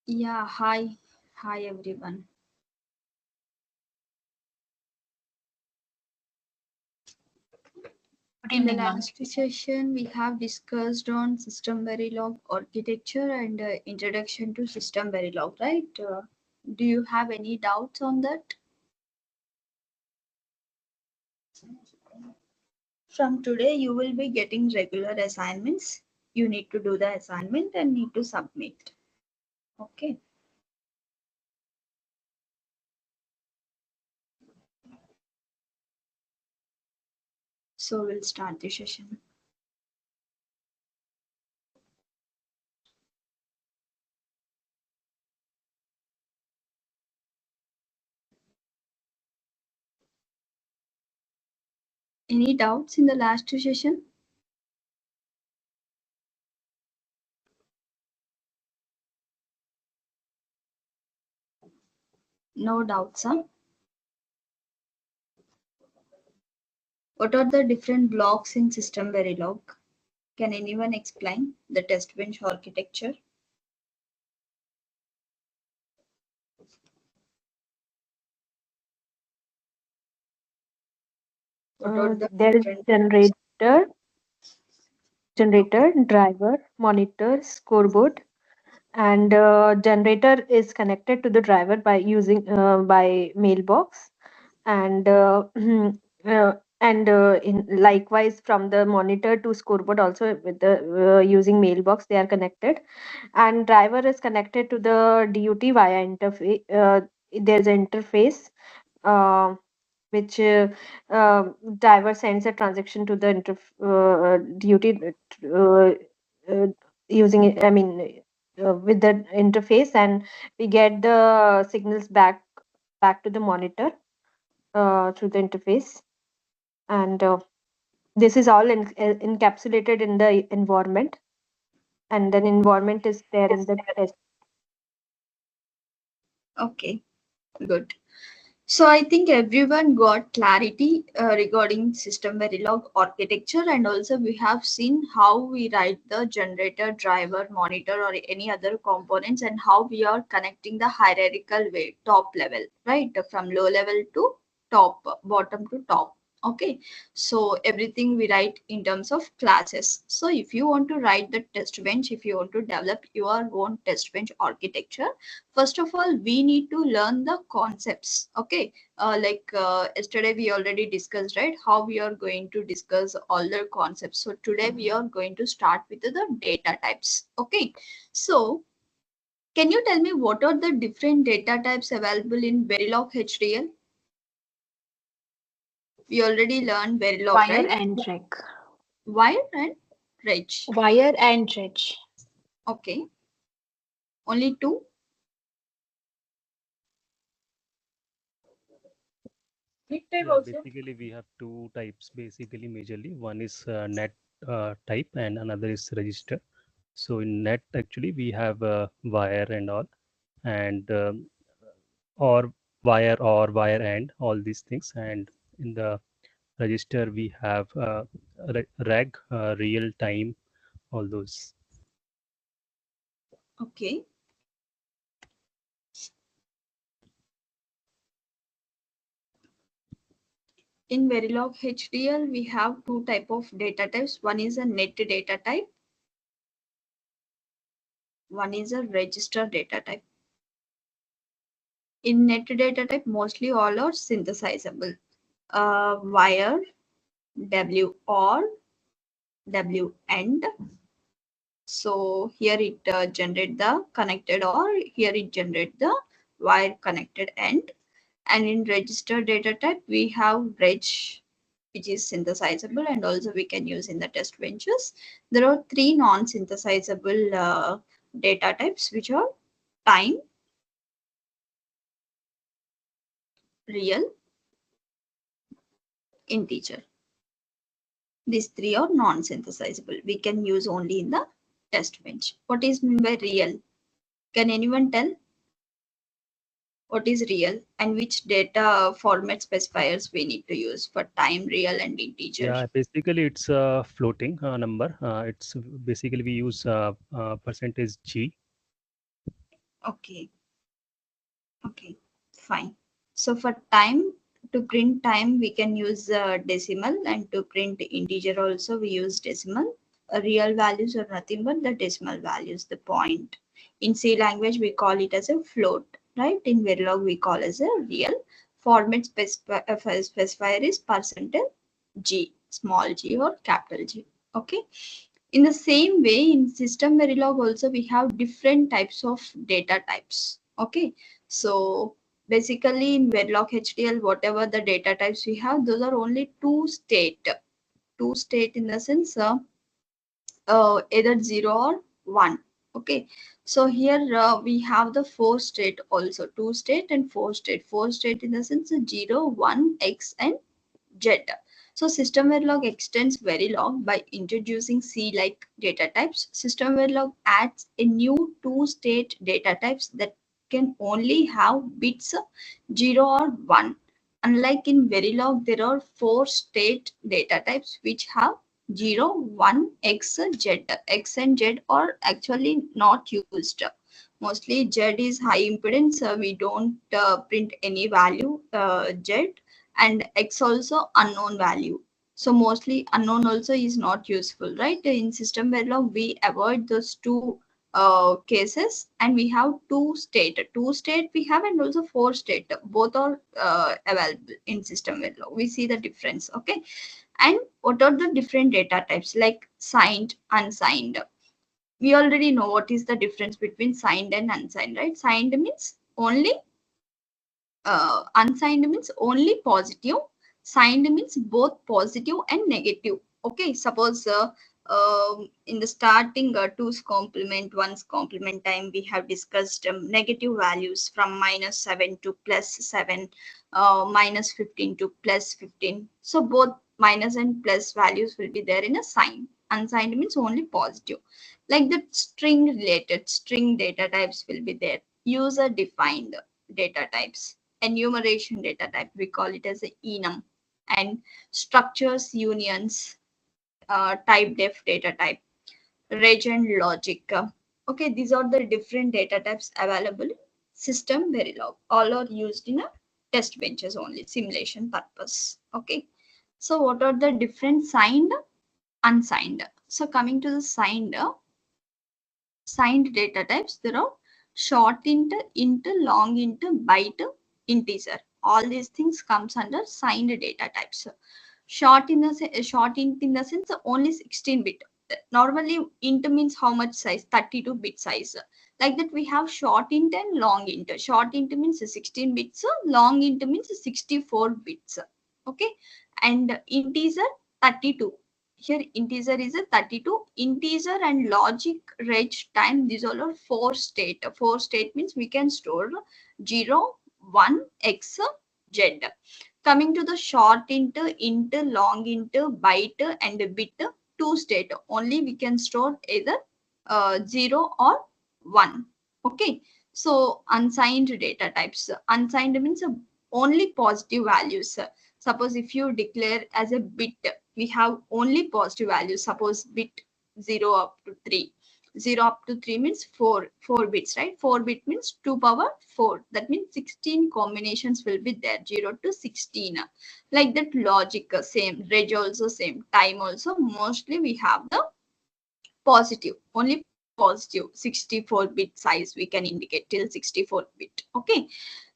Yeah, hi. Hi everyone. Good In the evening, ma'am. last session, we have discussed on System Verilog architecture and introduction to System Verilog, right? Do you have any doubts on that? From today, you will be getting regular assignments. You need to do the assignment and need to submit. Okay. So we'll start the session. Any doubts in the last session? No doubts, huh? What are the different blocks in System Verilog? Can anyone explain the test bench architecture? What are the There is different blocks? generator, driver, monitor, scoreboard, and generator is connected to the driver by using by mailbox, and in likewise from the monitor to scoreboard also with the using mailbox they are connected, and driver is connected to the DUT via interface. There's an interface. Uh, which driver sends a transaction to the duty uh, uh, using it, I mean with the interface, and we get the signals back to the monitor through the interface, and this is all encapsulated in the environment, and then environment is there in the test. Okay, good. So I think everyone got clarity regarding System Verilog architecture, and also we have seen how we write the generator, driver, monitor, or any other components, and how we are connecting the hierarchical way, top level, right? From low level to top, bottom to top. Okay, so everything we write in terms of classes. So if you want to write the test bench, if you want to develop your own test bench architecture, first of all we need to learn the concepts. Okay, yesterday we already discussed, right, how we are going to discuss all the concepts. So today we are going to start with the data types. Okay, so can you tell me what are the different data types available in Verilog HDL? We already learned Verilog, Wire right? and reg. Wire and reg. Wire and reg. Okay, only two. Yeah, basically we have two types basically majorly. One is net type and another is register. So in net actually we have wire and all, and or wire and all these things. And in the register we have reg, real time, all those. Okay. In Verilog HDL, we have two type of data types. One is a net data type. One is a register data type. In net data type, mostly all are synthesizable. Wire, W or W end. So here it generate the connected, or here it generate the wire connected end. And in register data type, we have reg, which is synthesizable, and also we can use in the test benches. There are three non-synthesizable data types, which are time, real, integer. These three are non-synthesizable. We can use only in the test bench. What is meant by real? Can anyone tell what is real and which data format specifiers we need to use for time, real, and integer? Yeah, basically it's a floating number. It's basically we use percentage G. Okay. Okay, fine. So for time, to print time, we can use decimal, and to print integer also we use decimal. Real values are nothing but the decimal values, the point. In C language, we call it as a float, right? In Verilog, we call as a real. Format specifier is percentage G, small g or capital G. Okay. In the same way, in System Verilog also we have different types of data types. Okay, so basically in Verilog HDL, whatever the data types we have, those are only two state in the sense either 0 or 1. Okay, so here we have the four state also, two state and four state in the sense 0, 1, X and Z. So system Verilog extends Verilog by introducing C-like data types. System Verilog adds a new two-state data types that can only have bits 0 or 1. Unlike in Verilog, there are four-state data types which have 0, 1, X, Z. X and Z are actually not used. Mostly Z is high impedance. We don't print any value Z, and X also unknown value. So mostly unknown also is not useful, right? In system Verilog, we avoid those two cases, and we have two state we have, and also four state. Both are available in system Verilog. We see the difference, okay? And what are the different data types like signed, unsigned? We already know what is the difference between signed and unsigned, right? Signed means only unsigned means only positive, signed means both positive and negative. Okay, suppose in the starting two's complement, one's complement time, we have discussed negative values from -7 to +7, -15 to +15. So both minus and plus values will be there in a sign. Unsigned means only positive. Like the string related string data types will be there. User defined data types, enumeration data type, we call it as a enum, and structures unions, type def data type, reg and logic. Okay, these are the different data types available in system Verilog. All are used in a test benches only, simulation purpose. Okay, so what are the different signed, unsigned? So coming to the signed data types, there are short int, long int, byte, integer. All these things comes under signed data types. Short int in the sense only 16 bit. Normally int means how much size? 32 bit size. Like that we have short int and long int. Short int means 16 bits, long int means 64 bits. Okay, and integer 32. Here integer is a 32. Integer and logic, reg, time, these all are four state. Four state means we can store 0, 1, X, Z. Coming to the short int, long int, byte and bit, two state. Only we can store either 0 or 1. Okay. So unsigned data types. Unsigned means only positive values. Suppose if you declare as a bit, we have only positive values. Suppose bit 0 up to 3. 0 up to 3 means 4 bits, right? 4 bit means 2 power 4. That means 16 combinations will be there, 0 to 16. Like that logic, same. Reg also same. Time also. Mostly we have the positive, only positive. 64 bit size we can indicate till 64 bit. Okay.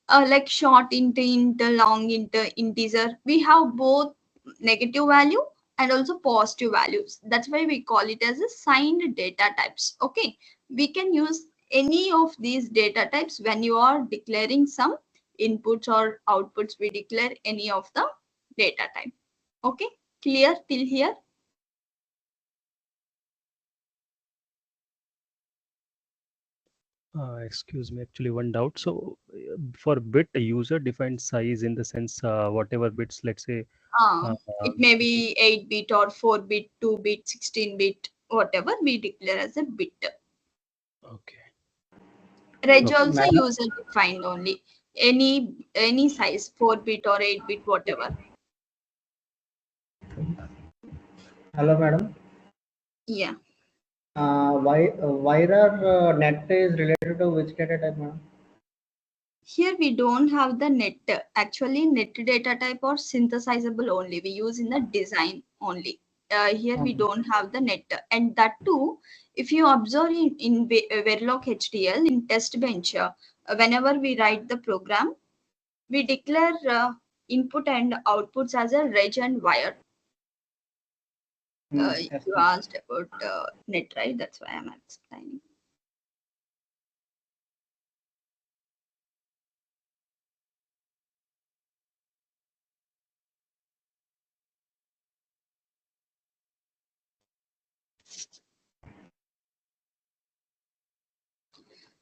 Like short int, long int, integer, we have both negative value and also positive values. That's why we call it as a signed data types. Okay, we can use any of these data types when you are declaring some inputs or outputs. We declare any of the data type. Okay, clear till here? Excuse me, actually one doubt. So for bit, a user defined size in the sense whatever bits, let's say. Uh, It may be 8 bit or 4 bit, 2 bit, 16 bit, whatever we declare as a bit. okay. Reg Okay. also Madam, user defined only. Any size, 4 bit or 8 bit, whatever. hello, madam. Yeah. Why are net is related to which data type, ma'am? Here we don't have the net. Actually, net data type or synthesizable only. We use in the design only. Here we don't have the net. And that too, if you observe in Verilog HDL in test bench, whenever we write the program, we declare input and outputs as a reg and wire. Yes, You ma'am. asked about net, right? That's why I'm explaining.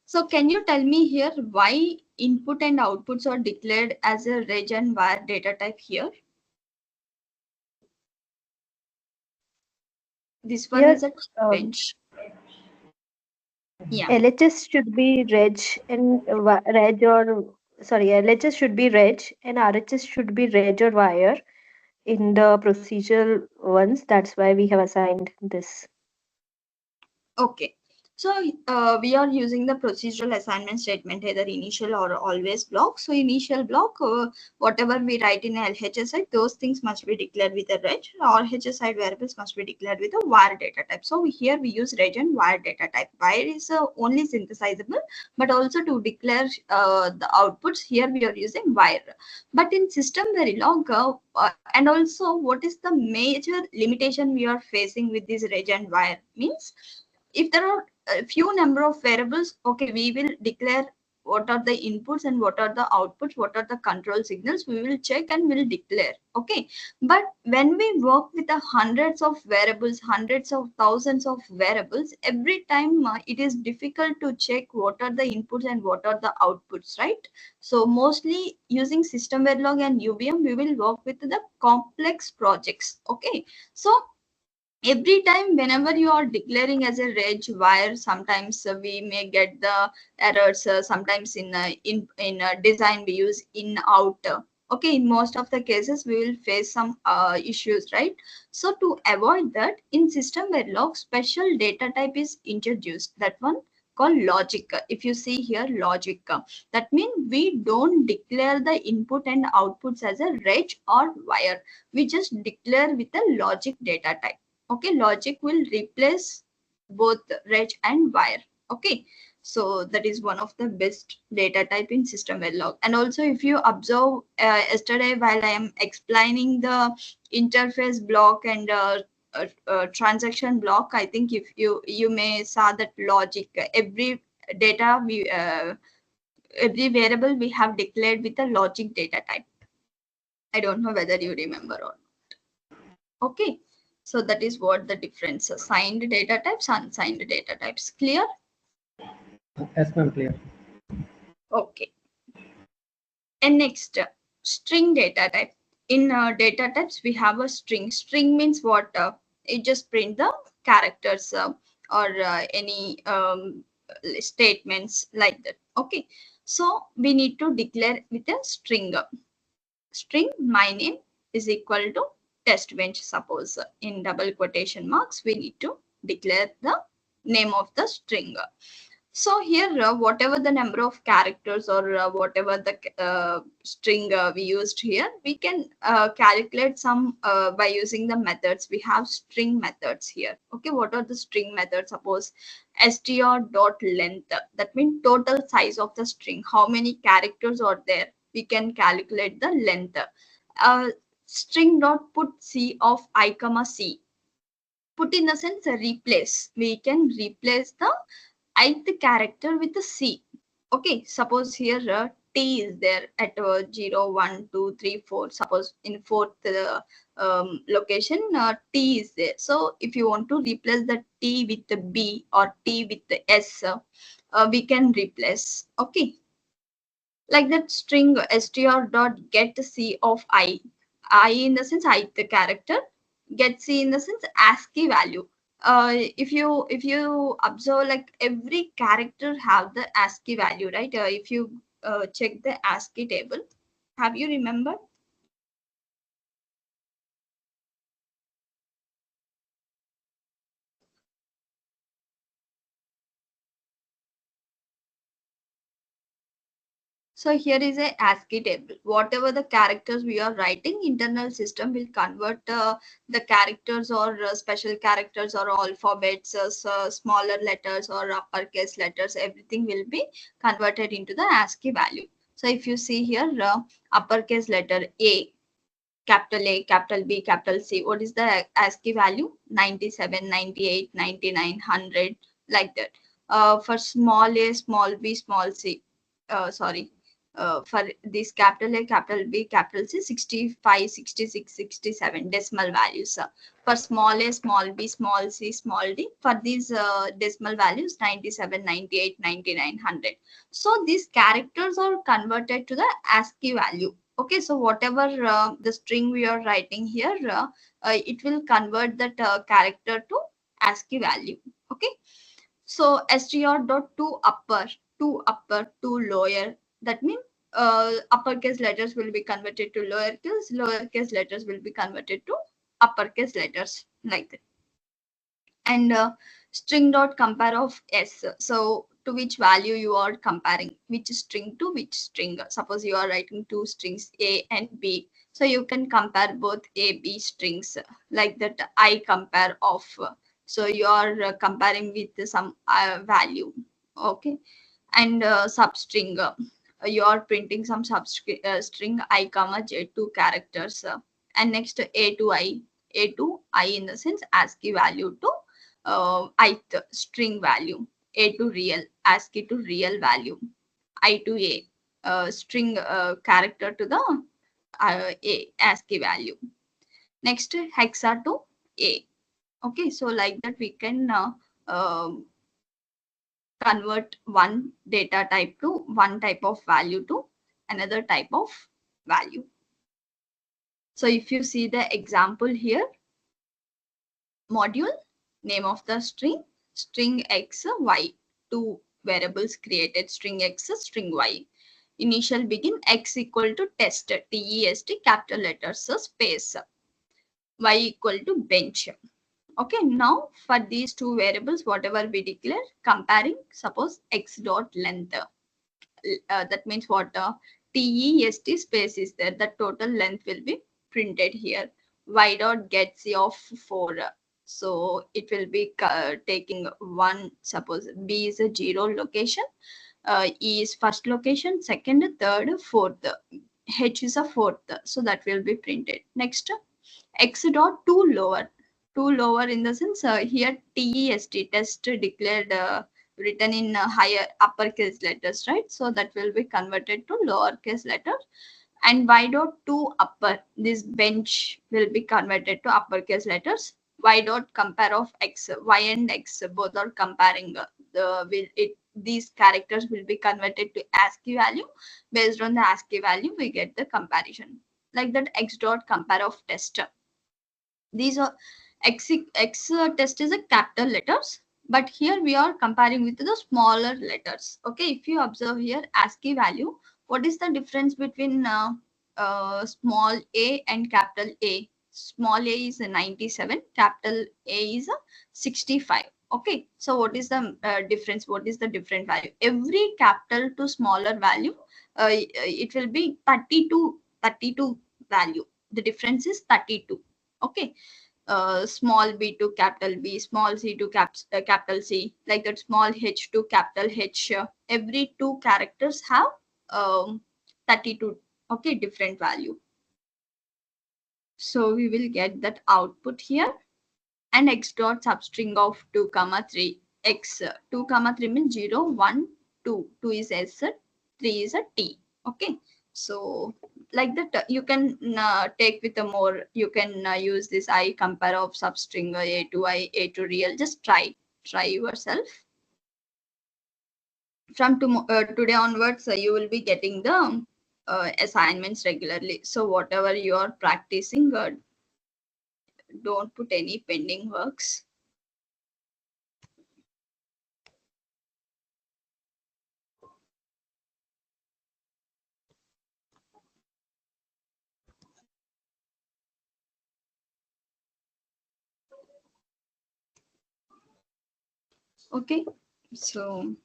So can you tell me here why input and outputs are declared as a reg and wire data type here? This one is Here, a bench. Yeah. LHS should be reg and reg or sorry, LHS should be reg and RHS should be reg or wire in the procedural ones. That's why we have assigned this. Okay. So we are using the procedural assignment statement, either initial or always block. So initial block, whatever we write in LHS side, those things must be declared with a reg. RHS side variables must be declared with a wire data type. So here we use reg and wire data type. Wire is only synthesizable, but also to declare the outputs, here we are using wire. But in system Verilog, and also what is the major limitation we are facing with this reg and wire means, if there are a few number of variables, okay, we will declare what are the inputs and what are the outputs, what are the control signals, we will check and will declare, okay. But when we work with the hundreds of variables, hundreds of thousands of variables, every time it is difficult to check what are the inputs and what are the outputs, right? So mostly using system Verilog and UVM, we will work with the complex projects, okay. So every time whenever you are declaring as a reg wire, sometimes we may get the errors, sometimes in design we use in out, okay. In most of the cases we will face some issues, right? So to avoid that, in system Verilog special data type is introduced, that one called logic. If you see here logic, that means we don't declare the input and outputs as a reg or wire, we just declare with a logic data type, okay. Logic will replace both reg and wire, okay. So that is one of the best data type in system Verilog. And also if you observe yesterday while I am explaining the interface block and transaction block, I think if you may saw that logic, every data we every variable we have declared with a logic data type. I don't know whether you remember or not. Okay. So that is what the difference. Signed data types, unsigned data types. Clear? Yes, ma'am, clear. Okay. And next, string data type. In data types, we have a string. String means what? It just print the characters or any statements like that. Okay. So we need to declare with a string. String my name is equal to test bench. Suppose in double quotation marks, we need to declare the name of the string. So here, whatever the number of characters or whatever the string we used here, we can calculate some by using the methods. We have string methods here. Okay, what are the string methods? Suppose str dot length. That means total size of the string. How many characters are there? We can calculate the length. String dot put c of I comma c. Put in the sense replace. We can replace the ith character with a C. Okay, suppose here T is there at 0, 1, 2, 3, 4. Suppose in fourth location, T is there. So if you want to replace the T with the B or T with the S, we can replace. Okay, like that string str dot get c of I in the sense ith character, get c in the sense ASCII value. If you observe, like every character have the ASCII value, right? If you check the ASCII table, have you remembered? So here is a ASCII table. Whatever the characters we are writing, internal system will convert the characters or special characters or alphabets, so smaller letters or uppercase letters. Everything will be converted into the ASCII value. So if you see here, uppercase letter A, capital A, capital B, capital C. What is the ASCII value? 97, 98, 99, 100, like that. For small a, small b, small c, sorry, for this capital A, capital B, capital C, 65, 66, 67 decimal values. For small a, small b, small c, small d, for these decimal values 97, 98, 99, 100. So these characters are converted to the ASCII value. Okay, so whatever the string we are writing here, it will convert that character to ASCII value. Okay, so str dot to upper, to lower. That means uppercase letters will be converted to lowercase, lowercase letters will be converted to uppercase letters, like that. And string dot compare of s. So to which value you are comparing, which string to which string. Suppose you are writing two strings a and b, so you can compare both a b strings, like that. I compare of, so you are comparing with some value. Okay, and substring, you are printing some string I comma j, two characters, and next a to I, a to I in the sense ASCII value to ith string value, a to real, ASCII to real value, I to a, string character to the a ASCII value. Next hexa to a. Okay, so like that we can convert one data type to one type of value to another type of value. So if you see the example here, module, name of the string x, y, two variables created, string x, string y. Initial begin x equal to test, test, capital letters, space, y equal to bench. Okay, now for these two variables, whatever we declare, comparing, suppose x dot length, that means what, test space is there, the total length will be printed here. Y dot get c of 4, so it will be taking one. Suppose b is a 0 location, e is first location, second, third, fourth, h is a fourth, so that will be printed. Next, x dot to lower in the sense, here test, test declared, written in higher uppercase letters, right? So that will be converted to lowercase letters. And y dot to upper, this bench will be converted to uppercase letters. Y dot compare of x, y and x both are comparing, these characters will be converted to ASCII value. Based on the ASCII value we get the comparison, like that. X dot compare of test, these are x test is a capital letters, but here we are comparing with the smaller letters. Okay, if you observe here ASCII value, what is the difference between small a and capital A? Small a is a 97, capital A is a 65. Okay, so what is the difference? What is the different value? Every capital to smaller value, it will be 32 value. The difference is 32. Okay, small b to capital B, small c to capital C, like that. Small h to capital H. Every two characters have 32. Okay, different value. So we will get that output here. And x dot substring of 2 comma 3, x, 2 comma 3 means 0 1 2, 2 is s, 3 is a t. Okay, so like that, you can take with a more, you can use this I compare of substring, a to I, a to real. Just try yourself. From today onwards, you will be getting the assignments regularly. So whatever you are practicing, don't put any pending works. Okay, so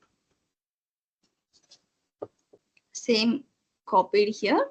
same copied here.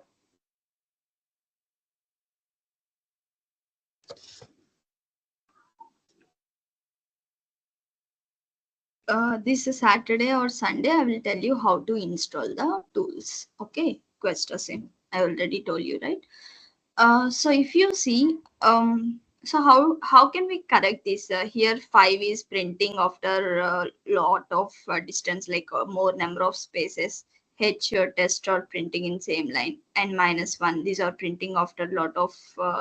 This is Saturday or Sunday, I will tell you how to install the tools. Okay, QuestaSim. I already told you, right? So if you see, so how can we correct this? Here 5 is printing after a lot of distance, like more number of spaces. H test or printing in same line, and -1, these are printing after a lot of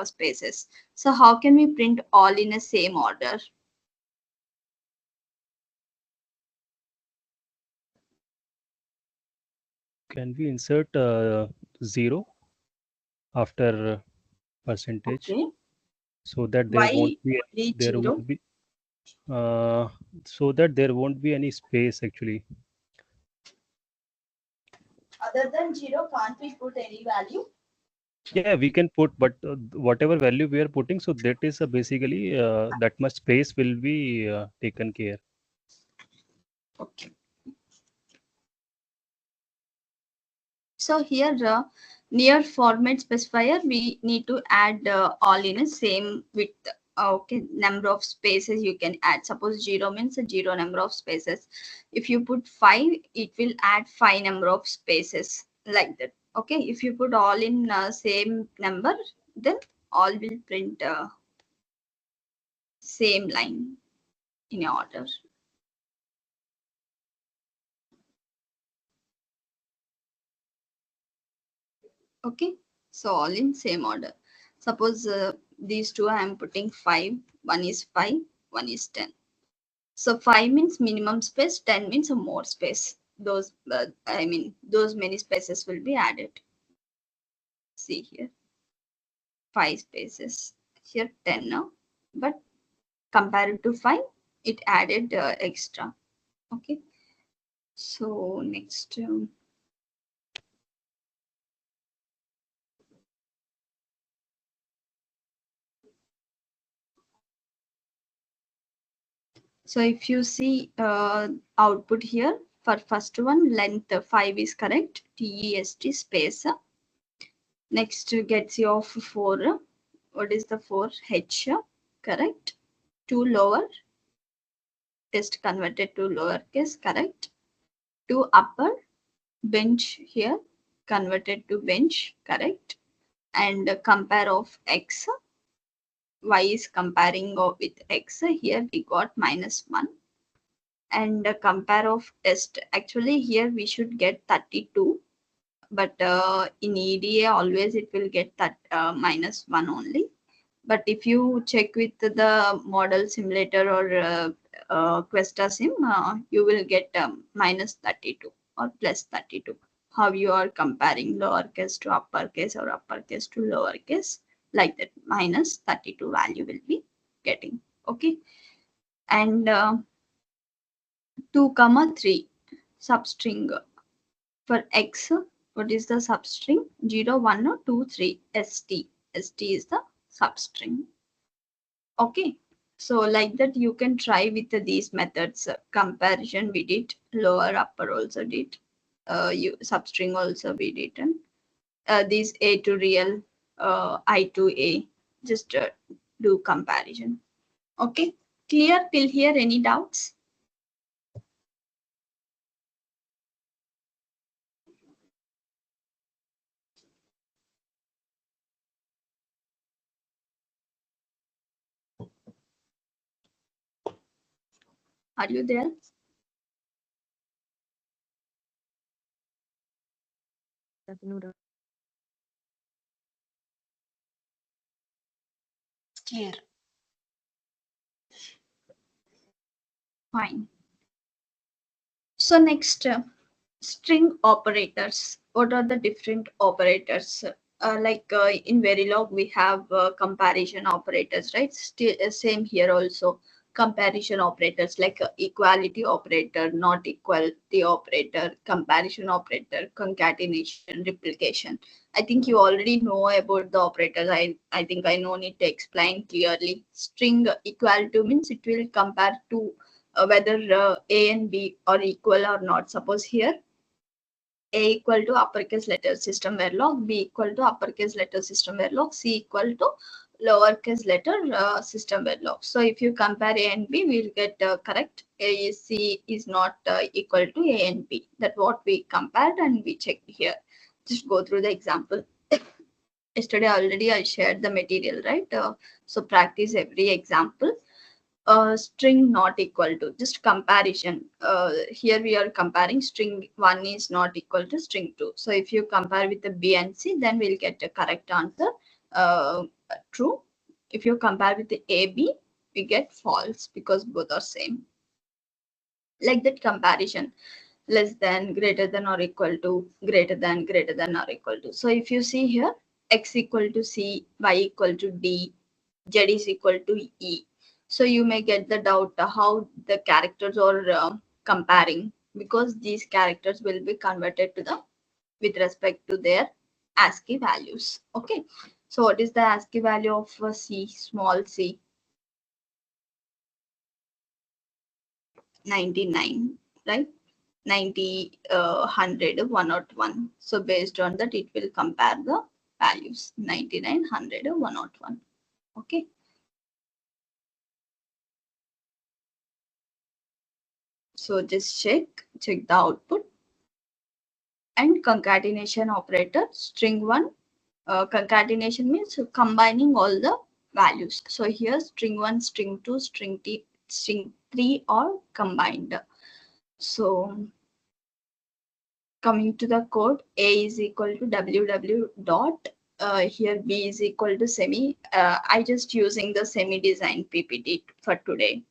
spaces. So how can we print all in a same order? Can we insert 0 after percentage, Okay, so that there won't why be only there 0? won't be so that there won't be any space actually. Other than 0, can't we put any value? Yeah, we can put, but whatever value we are putting, so that is basically that much space will be taken care. Okay. So here near format specifier, we need to add all in a same width. Okay, number of spaces you can add. Suppose 0 means a 0 number of spaces. If you put 5, it will add 5 number of spaces like that. Okay, if you put all in same number, then all will print same line in order. Okay, so all in same order. Suppose these two I am putting 5, one is 5, one is 10. So 5 means minimum space, 10 means a more space. Those those many spaces will be added. See here, 5 spaces, here 10 now, but compared to 5, it added extra. Okay, so next so if you see output here, for first one, length 5 is correct, TEST space. Next gets you of 4. What is the 4? H, correct. 2 lower, test converted to lowercase, correct. 2 upper, bench here, converted to bench, correct. And compare of x, y is comparing with x, here we got -1. And compare of test, actually here we should get 32, but in EDA always it will get that -1 only. But if you check with the model simulator or QuestaSim, you will get -32 or +32. How you are comparing lowercase to uppercase or uppercase to lowercase, like that, -32 value will be getting. Okay, and 2, 3 substring for x. What is the substring? 0, 1, or 2, 3. ST. ST is the substring. Okay, so like that you can try with these methods. Comparison we did, lower upper also did, you substring also we did, and these A to real, I to A, just do comparison. Okay, clear till here? Any doubts? Are you there? Clear. Fine. So next, string operators. What are the different operators? In Verilog, we have comparison operators, right? Still, same here also. Comparison operators like equality operator, not equality operator, comparison operator, concatenation, replication. I think you already know about the operators. I think I no need to explain clearly. String equal to means it will compare to whether A and B are equal or not. Suppose here A equal to uppercase letter system Verilog, B equal to uppercase letter system Verilog, C equal to lowercase letter system Verilog. So if you compare A and B, we'll get correct. C is not equal to A and B. That's what we compared and we checked here. Just go through the example. Yesterday already I shared the material, right? So practice every example. String not equal to, just comparison. Here we are comparing string 1 is not equal to string 2. So if you compare with the B and C, then we'll get the correct answer, true. If you compare with the A, B, we get false because both are same. Like that comparison, less than, greater than or equal to, greater than or equal to. So if you see here, X equal to C, Y equal to D, Z is equal to E. So you may get the doubt how the characters are comparing, because these characters will be converted to the with respect to their ASCII values. Okay. So what is the ASCII value of C, small c? 99, right? 90, 100, 101. So based on that, it will compare the values 99, 100, 101. Okay. So just check the output. And concatenation operator, string 1, concatenation means combining all the values. So here string 1, string 2, string 3 are combined. So coming to the code, A is equal to ww dot, here B is equal to semi. I just using the semi design PPT for today.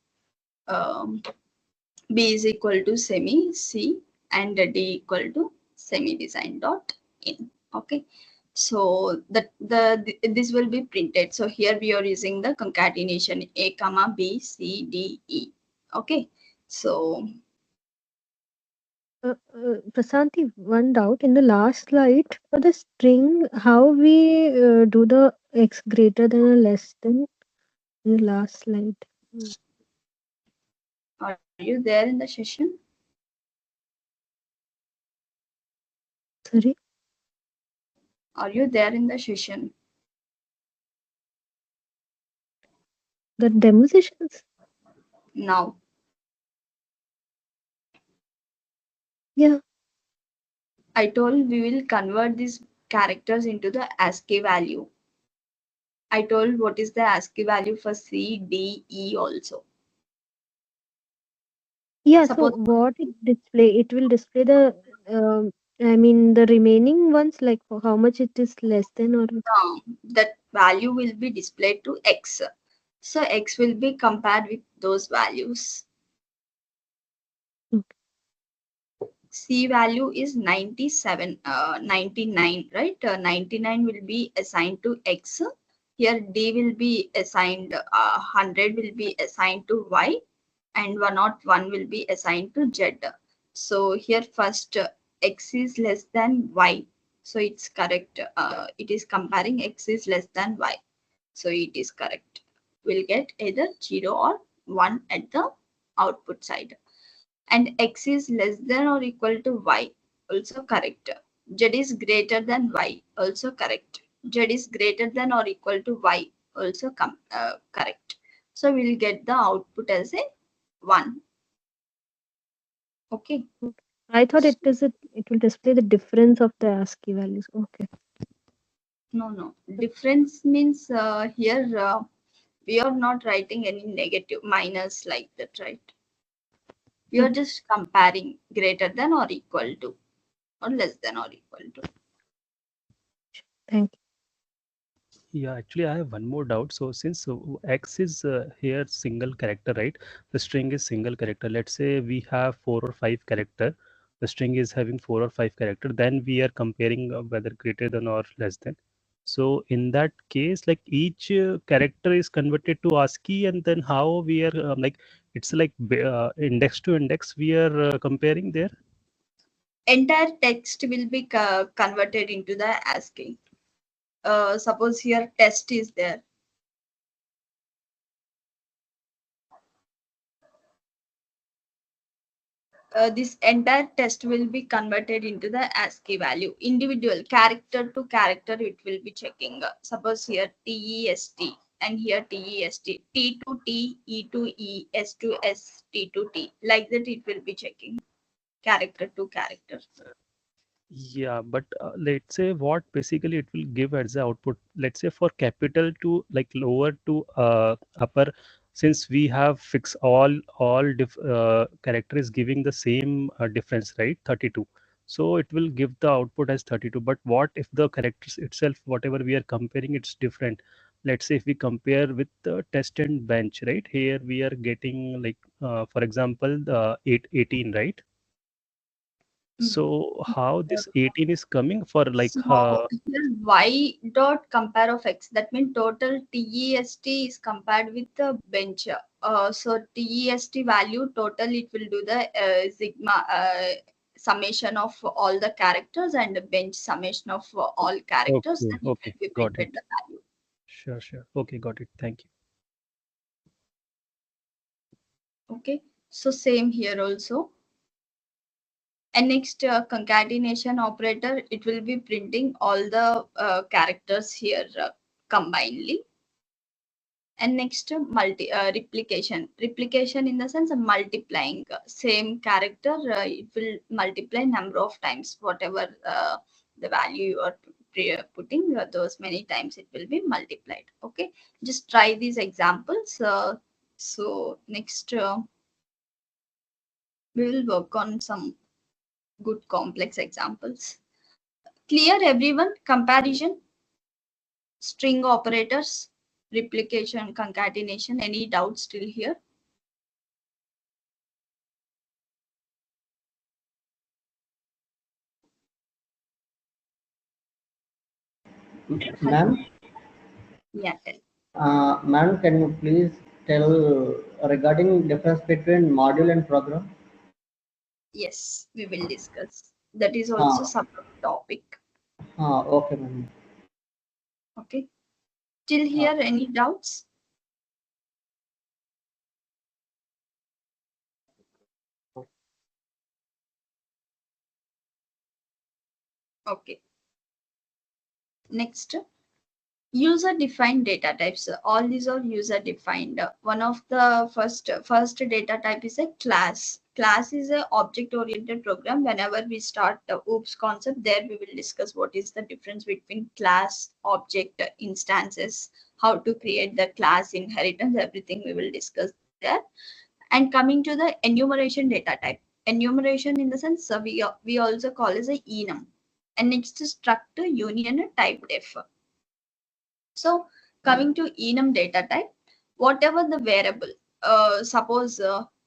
B is equal to semi C and D equal to semi design dot in. Okay. So this will be printed. So here we are using the concatenation A comma B C D E. Okay. So Prasanti, one doubt in the last slide for the string, how we do the x greater than or less than in the last slide. are you there in the session? Sorry, Are you there in the session? the demo sessions. Now, Yeah, I told we will convert these characters into the ASCII value. I told what is the ASCII value for C, D, E also. yeah. So Suppose what it display? It will display the. I mean the remaining ones, like for how much it is less than or. that value will be displayed to X. So X will be compared with those values. Okay. C value is 97, 99, right? 99 will be assigned to X. Here D will be assigned, 100 will be assigned to Y, and 101 will be assigned to Z. So here first X is less than Y. So it's correct. It is comparing X is less than Y. So it is correct. We'll get either 0 or 1 at the output side. And X is less than or equal to Y, also correct. Z is greater than Y, also correct. Z is greater than or equal to Y, also correct. So we'll get the output as a 1. Okay. I thought it is it will display the difference of the ASCII values. Okay. No. Difference means here we are not writing any negative minus like that, right? We are just comparing greater than or equal to or less than or equal to. Thank you. Yeah, actually, I have one more doubt. So, since X is here single character, right? The string is single character. Let's say we have 4 or 5 character. The string is having 4 or 5 character. Then we are comparing whether greater than or less than. So, in that case, like each character is converted to ASCII, and then how we are like it's like index to index we are comparing there. Entire text will be converted into the ASCII. Suppose here test is there. this entire test will be converted into the ASCII value. Individual character to character, it will be checking. Suppose here TEST and here TEST, T to T, E to E, S to S, T to T. Like that, it will be checking character to character. Yeah, but let's say what basically it will give as the output. Let's say for capital to like lower to upper, since we have fixed all character is giving the same difference, right? 32. So it will give the output as 32. But what if the characters itself, whatever we are comparing, it's different? Let's say if we compare with the test and bench, right? Here we are getting like, for example, the 18, right? So how this 18 is coming for like So here y dot compare of x, that means total TEST is compared with the bench. So TEST value total, it will do the sigma summation of all the characters and the bench summation of all characters, okay, and it okay, will be got it. printed the value. Sure, sure. Okay, got it. Thank you. Okay, so same here also. And next concatenation operator, it will be printing all the characters here combinedly. And next replication in the sense of multiplying same character, it will multiply number of times whatever the value you are putting, those many times it will be multiplied. Okay, just try these examples. So next we will work on some good complex examples. Clear everyone? Comparison, string operators, replication, concatenation. Any doubts still here? Ma'am, Yeah, tell. ma'am, can you please tell regarding difference between module and program? Yes, we will discuss. That is also Uh, sub topic. okay, ma'am. Okay. Till Uh, here, any doubts? Okay. Next, user defined data types. All these are user defined. One of the first data type is a class. Class is a object oriented program. Whenever we start the OOPS concept, there we will discuss what is the difference between class, object, instances, how to create the class inheritance, everything we will discuss there. And coming to the enumeration data type. Enumeration in the sense, we also call as a enum. And next is struct, union, type def. So coming to enum data type, whatever the variable, suppose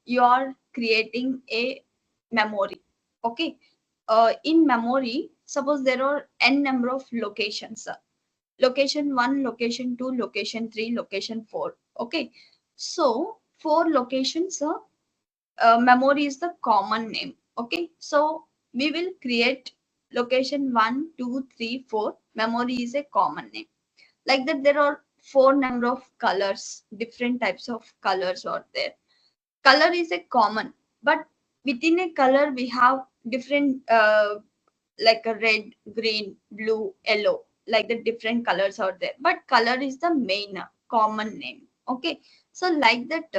you are creating a memory. Okay. In memory, suppose there are n number of locations. Location 1, location 2, location 3, location 4. Okay. So 4 locations, memory is the common name. Okay. So we will create location 1, 2, 3, 4. Memory is a common name. Like that, there are 4 number of colors, different types of colors are there. Color is a common, but within a color we have different like a red, green, blue, yellow, like the different colors are there, but color is the main common name. Okay, so like that,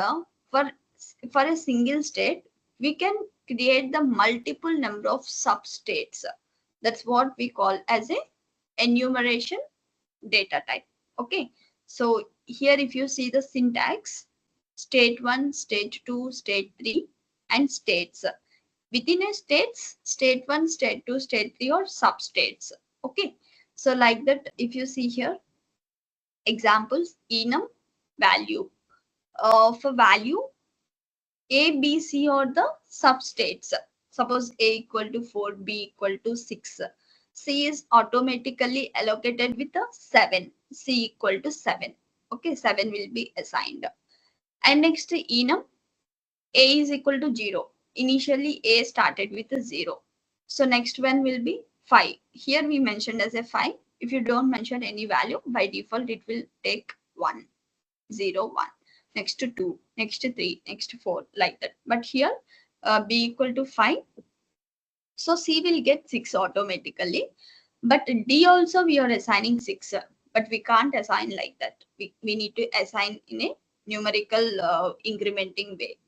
for a single state we can create the multiple number of substates. That's what we call as a enumeration data type. Okay, so here if you see the syntax, state 1, state 2, state 3, and states. Within a states, state 1, state 2, state 3 or substates. Okay, so like that, if you see here, examples, enum, value. For value, A, B, C are the substates. Suppose A equal to 4, B equal to 6. C is automatically allocated with a 7. C equal to 7. Okay, 7 will be assigned. And next, enum, A is equal to 0. Initially, A started with a 0. So next one will be 5. Here we mentioned as a 5. If you don't mention any value, by default, it will take 1, 0, 1. Next to 2, next to 3, next to 4, like that. But here, b equal to 5. So C will get 6 automatically. But D also we are assigning 6. But we can't assign like that. We need to assign in a numerical incrementing way.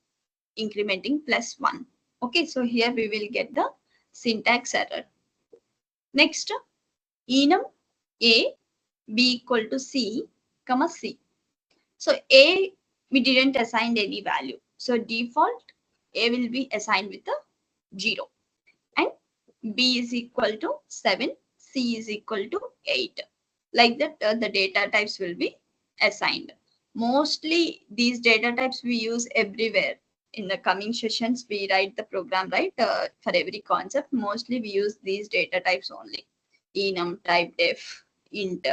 Incrementing plus 1. Okay, so here we will get the syntax error. Next, enum A, B equal to C, comma C. So A, we didn't assign any value. So default A will be assigned with a 0. And B is equal to 7, C is equal to 8. Like that, the data types will be assigned. Mostly these data types we use everywhere. In the coming sessions, we write the program, right? For every concept, mostly we use these data types only. Enum, type def, int.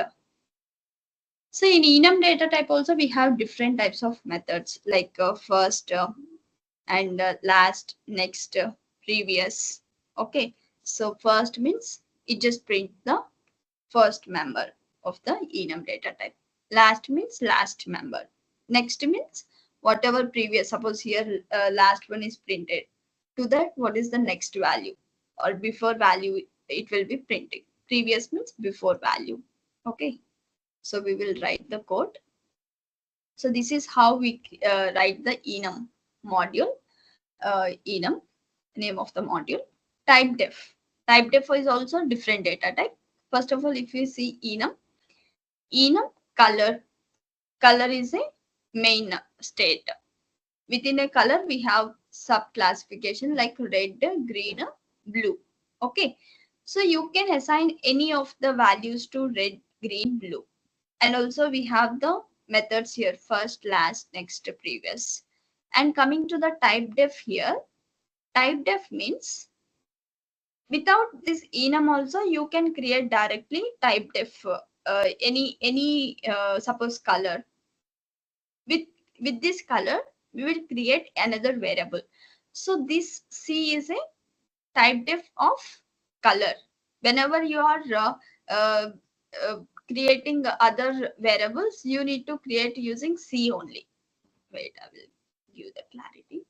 So in enum data type also we have different types of methods like first and last, next, previous. Okay, so first means it just print the first member of the enum data type. Last means last member. Next means whatever previous, suppose here last one is printed. To that, what is the next value or before value it will be printing. Previous means before value. Okay, so we will write the code. So this is how we write the enum module. Enum, name of the module. Type def. Type def is also different data type. First of all, if you see enum color. Color is a main state. Within a color, we have sub classification like red, green, blue. Okay. So you can assign any of the values to red, green, blue. And also we have the methods here, first, last, next, previous. And coming to the type def here, type def means without this enum also you can create directly type def any suppose color. With this color we will create another variable. So this C is a type def of color. Whenever you are uh, uh, creating other variables, you need to create using C only. Wait, I will give the clarity.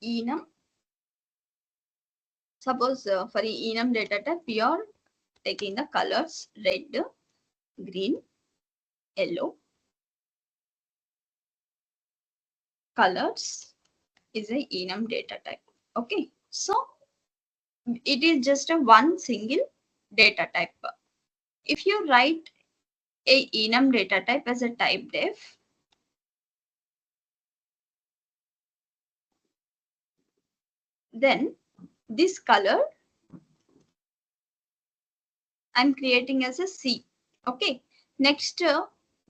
Enum. Suppose for enum data type, we are taking the colors red, green, yellow. Colors is a enum data type. Okay, so it is just a one single data type. If you write a enum data type as a type def, then this color I'm creating as a C. Okay. Next,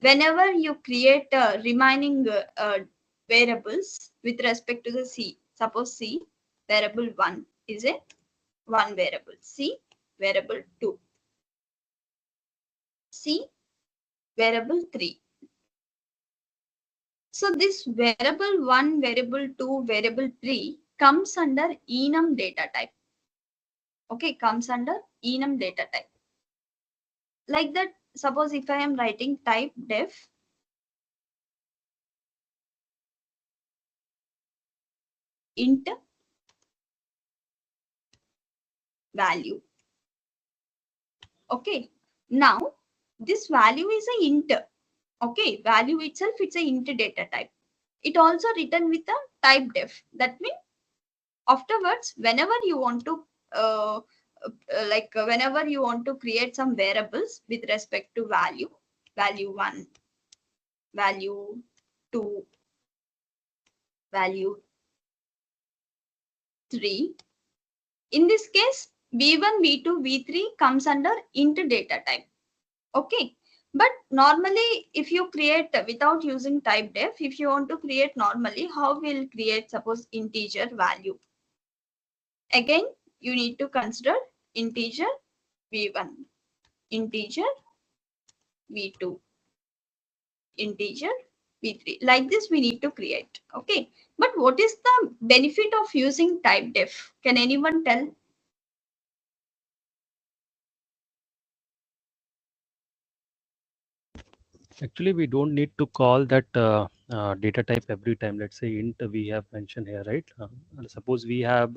whenever you create remaining variables with respect to the C, suppose C variable 1 is a 1 variable, C variable 2, C variable 3. So this variable 1, variable 2, variable 3 comes under enum data type. Okay, comes under enum data type. Like that, suppose if I am writing type def int value. Okay, now this value is a int. Okay, value itself, it's a int data type. It also written with a type def. That means afterwards, whenever you want to whenever you want to create some variables with respect to value 1, value 2, value 3. In this case, v1, v2, v3 comes under int data type. Okay. But normally, if you create without using type def, if you want to create normally, how we'll create suppose integer value? Again, you need to consider integer v1, integer v2, integer v3. Like this, we need to create. Okay. But what is the benefit of using type def? Can anyone tell? Actually, we don't need to call that data type every time. Let's say int we have mentioned here, right? And suppose we have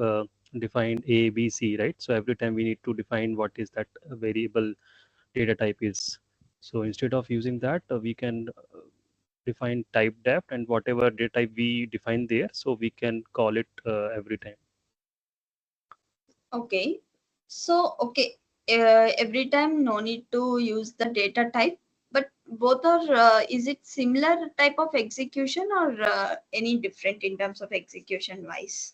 defined A, B, C, right? So every time we need to define what is that variable data type is. So instead of using that, we can define type def and whatever data type we define there, so we can call it every time. Okay. So, okay, every time no need to use the data type, but both are, is it similar type of execution or any different in terms of execution wise?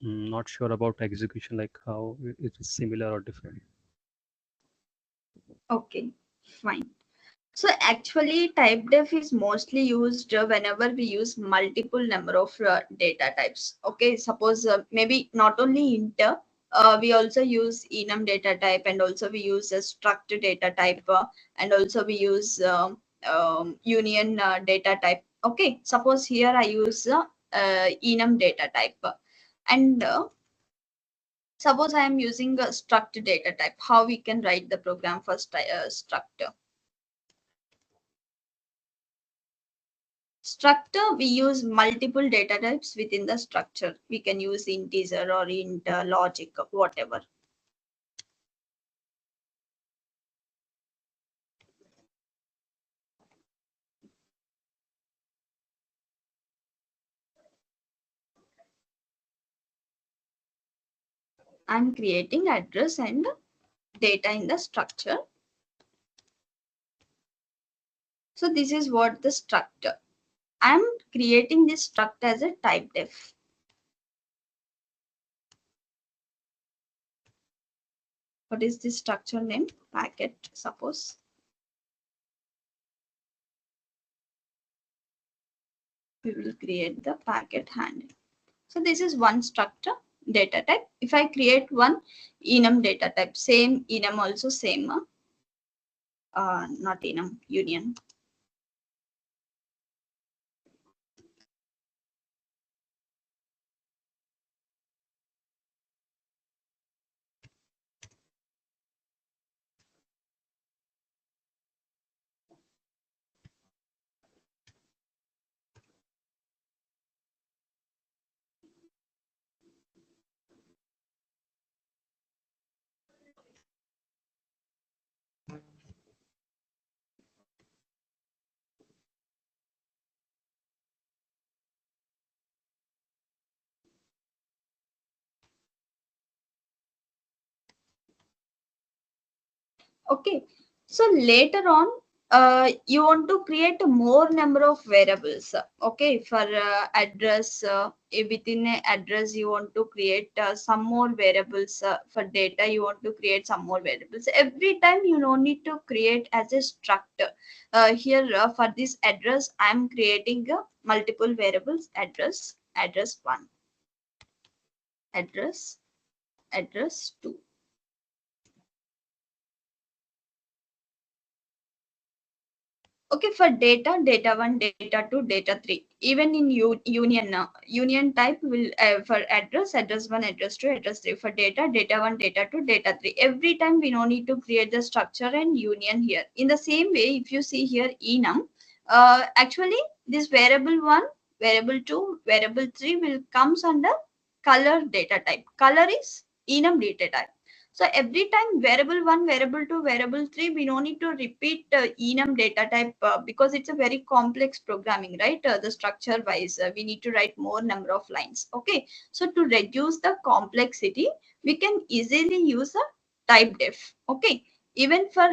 Not sure about execution, like how it is similar or different. Okay, fine. So actually typedef is mostly used whenever we use multiple number of data types. Okay, suppose maybe not only inter, we also use enum data type, and also we use a struct data type, and also we use union data type. Okay, suppose here I use enum data type, and suppose I am using a struct data type. How we can write the program for struct? Structure, we use multiple data types within the structure. We can use integer or int, logic, whatever. I'm creating address and data in the structure. So this is what the structure. I'm creating this struct as a type def. What is this structure name? Packet, suppose. We will create the packet handle. So this is one structure data type. If I create one enum data type, same enum also same, not enum, union. Okay, so later on, you want to create more number of variables. Okay, for address, within a address, you want to create some more variables. For data, you want to create some more variables. Every time you don't need to create as a structure. Here for this address, I'm creating multiple variables. Address one, address two. Okay, for data, data one, data two, data three. Even in union now, union type will for address one, address two, address three. For data, data one, data two, data three. Every time we no need to create the structure and union here. In the same way, if you see here enum, actually this variable one, variable two, variable three will comes under color data type. Color is enum data type. So every time variable one, variable two, variable three, we don't need to repeat enum data type because it's a very complex programming, right? The structure wise, we need to write more number of lines. Okay. So to reduce the complexity, we can easily use a type def. Okay. Even for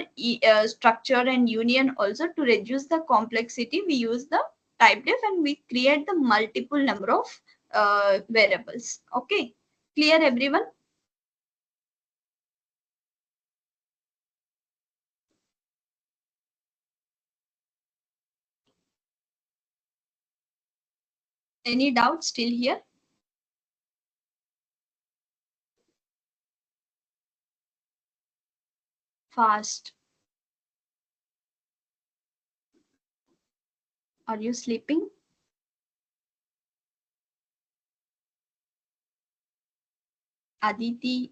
structure and union also, to reduce the complexity, we use the type def and we create the multiple number of variables. Okay. Clear everyone? Any doubt still here? Fast. Are you sleeping? Aditi,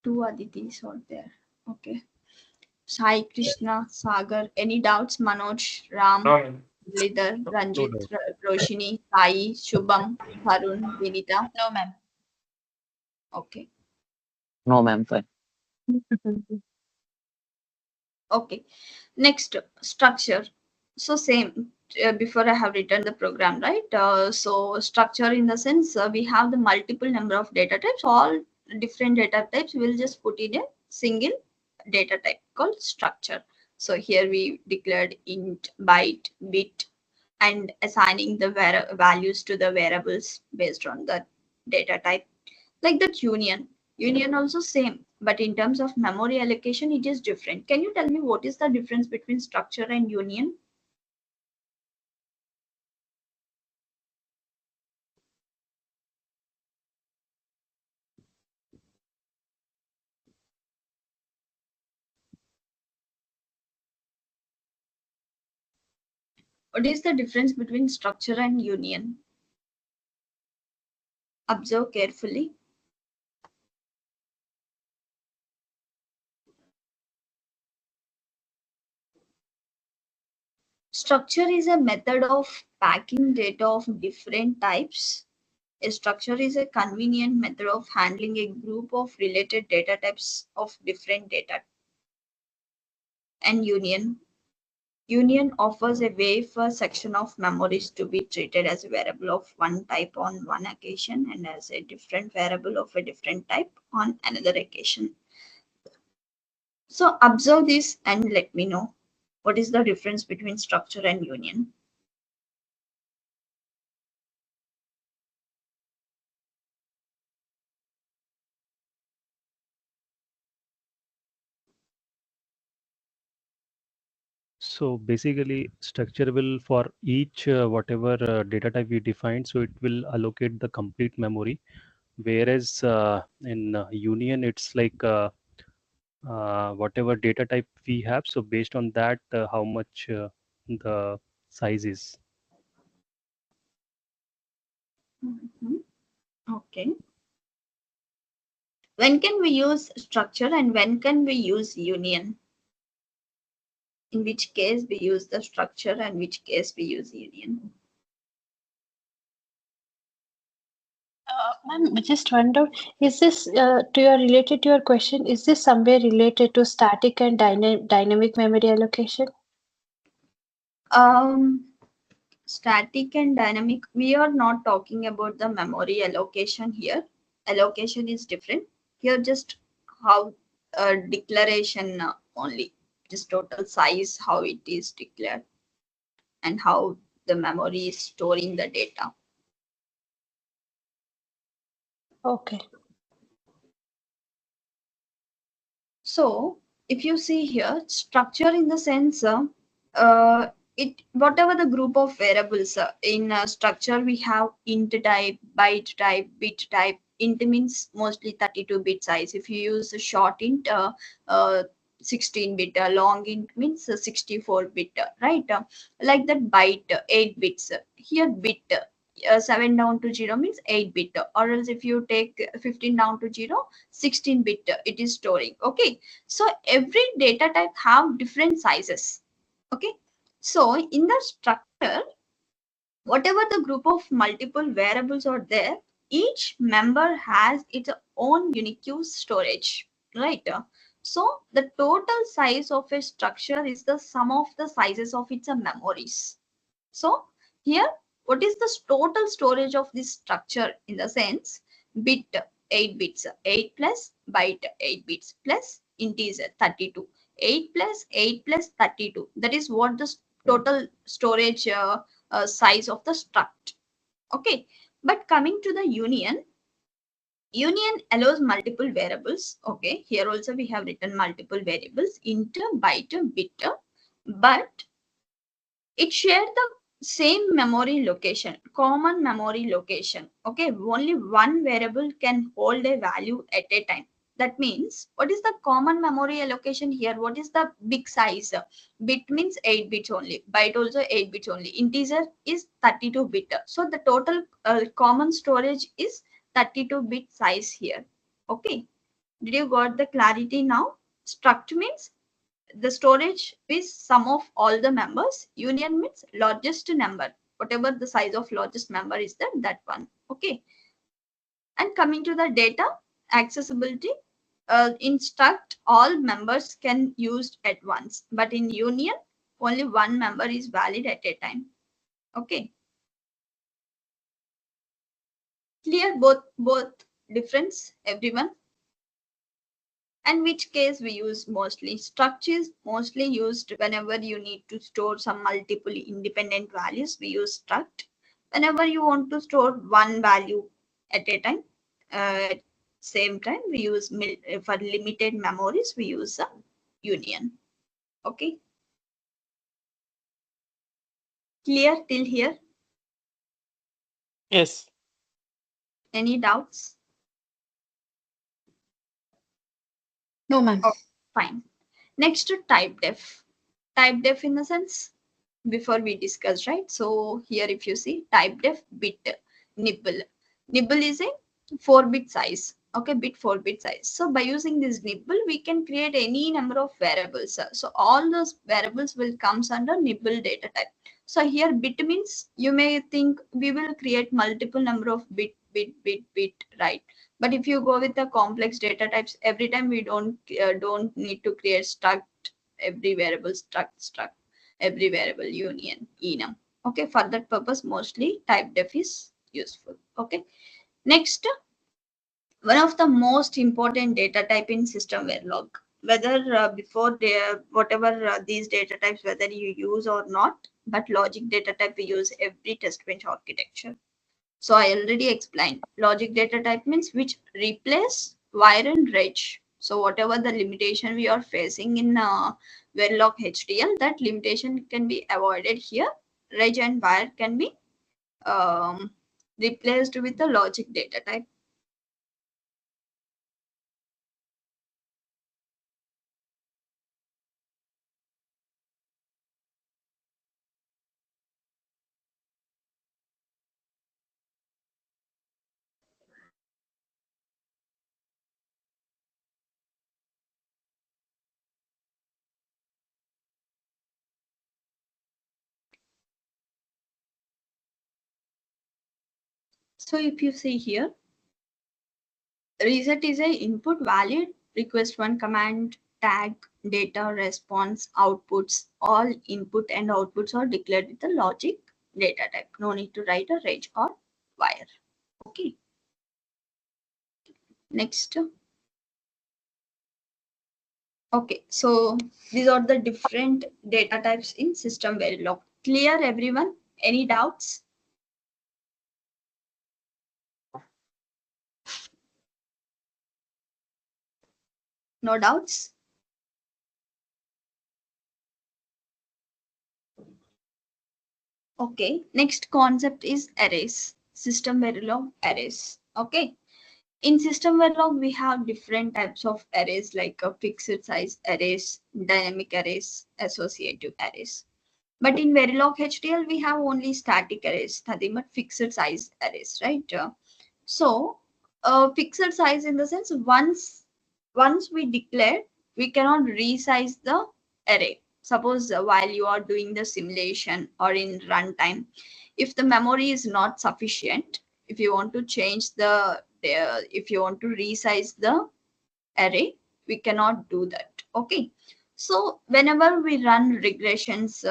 two Aditis are there. Okay. Sai Krishna, Sagar. Any doubts? Manoj, Ram, No, ma'am. Lidhar, No Ranjit, doubt. Roshini, Sai, Shubham, Varun, Vinita. No, ma'am. Okay. No, ma'am. Fine. Okay. Next, structure. So same, before I have written the program, right? So structure in the sense, we have the multiple number of data types, all different data types. We'll just put in a single data type called structure. So here we declared int, byte, bit, and assigning the values to the variables based on the data type. Like that union also same, but in terms of memory allocation it is different. Can you tell me what is the difference between structure and union? What is the difference between structure and union? Observe carefully. Structure is a method of packing data of different types. A structure is a convenient method of handling a group of related data types of different data. And union offers a way for a section of memories to be treated as a variable of one type on one occasion and as a different variable of a different type on another occasion. So observe this and let me know what is the difference between structure and union. So basically, structure will for each whatever data type we define, so it will allocate the complete memory. Whereas in union, it's like whatever data type we have. So based on that, how much the size is. Mhm. Okay. When can we use structure and when can we use union? In which case we use the structure and which case we use union? Ma'am, I just wonder, is this related to your question? Is this somewhere related to static and dynamic memory allocation? Um, Static and dynamic, we are not talking about the memory allocation here. Allocation is different. Here just how declaration only, just total size, how it is declared and how the memory is storing the data. Okay. So if you see here, structure in the sense, uh, it whatever the group of variables in structure we have int type, byte type, bit type. Int means mostly 32 bit size. If you use a short int, 16 bit, long int means 64 bit, right? Like that byte, 8 bits. Here bit, 7 down to 0 means 8 bit, or else if you take 15 down to 0, 16 bit it is storing. Okay, so every data type have different sizes. Okay, so in the structure, whatever the group of multiple variables are there, each member has its own unique storage, right? So the total size of a structure is the sum of the sizes of its memories. So here, what is the total storage of this structure in the sense bit, 8 bits, 8 plus byte, 8 bits plus integer 32. 8 plus 8 plus 32. That is what the total storage size of the struct. Okay, but coming to the union allows multiple variables. Okay, here also we have written multiple variables, int, byte, bit, but it shared the same memory location, common memory location. Okay, only one variable can hold a value at a time. That means what is the common memory allocation here? What is the big size? Bit means 8 bits only. Byte also 8 bits only. Integer is 32 bit. So the total common storage is 32 bit size here. Okay. Did you got the clarity now? Struct means the storage is sum of all the members. Union means largest number. Whatever the size of largest member is there, that one. Okay. And coming to the data accessibility, in struct all members can used at once, but in union only one member is valid at a time. Okay. Clear both difference, everyone? And which case we use mostly? Struct is mostly used whenever you need to store some multiple independent values. We use struct. Whenever you want to store one value at a time, same time we use for limited memories we use a union. Okay. Clear till here? Yes. Any doubts? No, ma'am. Oh, fine. Next to type def. Type def in the sense before we discussed, right? So here if you see type def bit nibble. Nibble is a 4-bit size. Okay, bit 4-bit size. So by using this nibble, we can create any number of variables. So all those variables will comes under nibble data type. So here bit means you may think we will create multiple number of bit, right? But if you go with the complex data types, every time we don't need to create struct every variable, struct every variable, union, enum. Okay, for that purpose mostly type def is useful. Okay, next, one of the most important data type in system verilog, whether before whatever these data types whether you use or not, but logic data type we use every test bench architecture. So I already explained. Logic data type means which replace wire and reg. So whatever the limitation we are facing in Verilog HDL, that limitation can be avoided here. Reg and wire can be replaced with the logic data type. So if you see here, reset is a input valid, request one command, tag, data, response, outputs. All input and outputs are declared with the logic data type. No need to write a reg or wire. Okay. Next. Okay, so these are the different data types in system Verilog. Clear, everyone? Any doubts? No doubts? Okay, next concept is arrays. System Verilog arrays. Okay. In system Verilog, we have different types of arrays like fixed size arrays, dynamic arrays, associative arrays. But in Verilog HDL, we have only static arrays, nothing but fixed size arrays, right? So, fixed size in the sense once we declare, we cannot resize the array. Suppose while you are doing the simulation or in runtime, if the memory is not sufficient, if you want to change if you want to resize the array, we cannot do that. Okay. So whenever we run regressions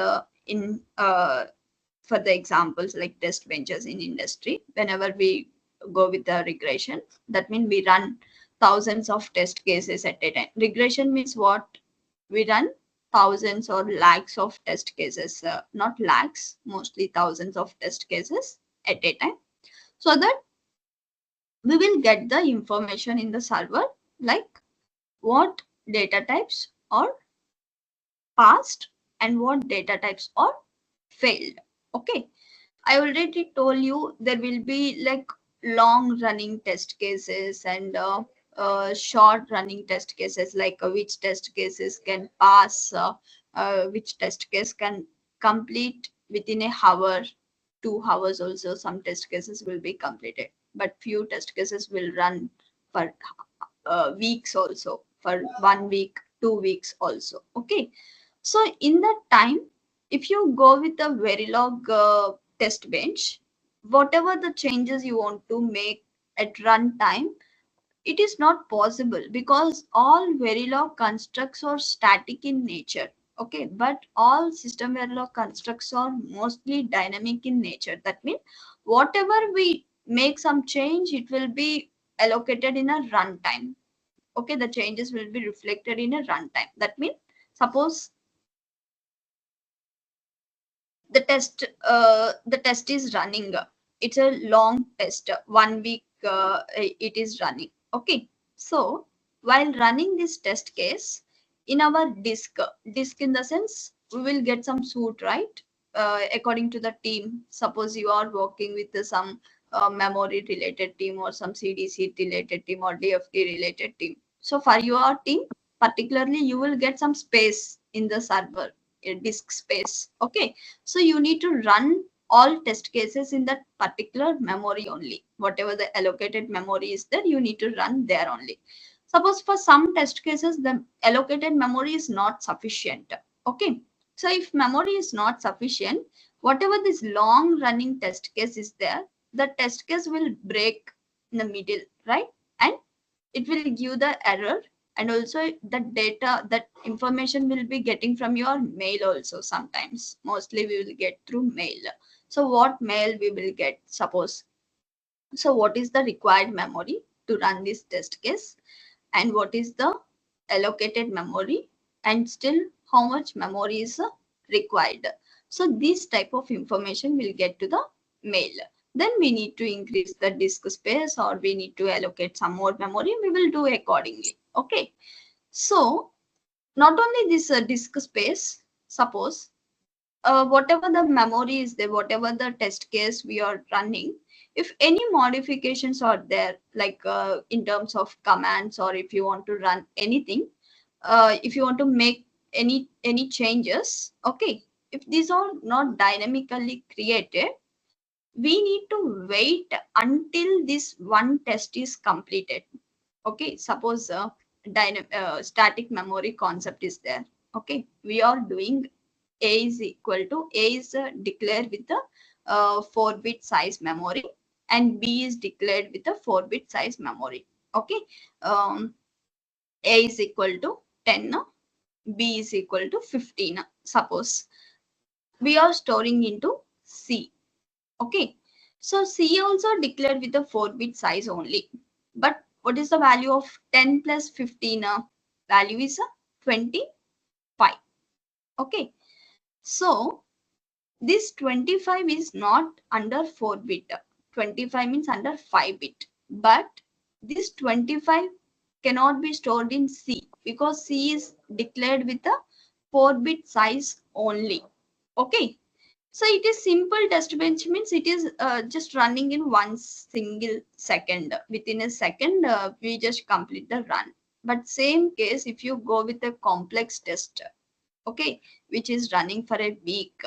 in for the examples like test benches in industry, whenever we go with the regression, that means we run thousands of test cases at a time. Regression means what? We run thousands or lakhs of test cases, not lakhs, mostly thousands of test cases at a time, so that we will get the information in the server like what data types are passed and what data types are failed. Okay, I already told you there will be like long running test cases and short running test cases, like which test cases can pass, which test case can complete within a hour, 2 hours also. Some test cases will be completed, but few test cases will run for weeks also, for 1 week, 2 weeks also. Okay. So in that time, if you go with a Verilog test bench, whatever the changes you want to make at runtime, it is not possible because all Verilog constructs are static in nature. Okay, but all system Verilog constructs are mostly dynamic in nature. That means whatever we make some change, it will be allocated in a runtime. Okay, the changes will be reflected in a runtime. That means suppose the test is running, it's a long test, 1 week it is running. Okay, so while running this test case in our disk in the sense, we will get some suite, right? According to the team, suppose you are working with some memory related team, or some CDC related team, or DFT related team. So for your team particularly, you will get some space in the server, disk space. Okay, so you need to run all test cases in that particular memory only. Whatever the allocated memory is there, you need to run there only. Suppose for some test cases, the allocated memory is not sufficient. Okay. So if memory is not sufficient, whatever this long running test case is there, the test case will break in the middle, right? And it will give the error, and also the data, that information will be getting from your mail also. Sometimes, mostly we will get through mail. So what mail we will get, suppose? So what is the required memory to run this test case, and what is the allocated memory, and still how much memory is required? So this type of information will get to the mail. Then we need to increase the disk space, or we need to allocate some more memory, we will do accordingly. Okay, so not only this disk space, suppose whatever the memory is there, whatever the test case we are running, if any modifications are there, like in terms of commands, or if you want to run anything, if you want to make any changes, okay, if these are not dynamically created, we need to wait until this one test is completed. Okay, suppose static memory concept is there. Okay, we are doing a is equal to, a is declared with the 4-bit size memory, and b is declared with a 4-bit size memory. Okay, a is equal to 10, b is equal to 15. Suppose we are storing into c. Okay, so c also declared with a 4-bit size only, but what is the value of 10 plus 15? Value is 25. Okay, so this 25 is not under 4-bit. 25 means under 5-bit. But this 25 cannot be stored in C, because C is declared with a 4-bit size only. Okay. So it is simple test bench, means it is just running in one single second. Within a second, we just complete the run. But same case, if you go with a complex test, okay, which is running for a week,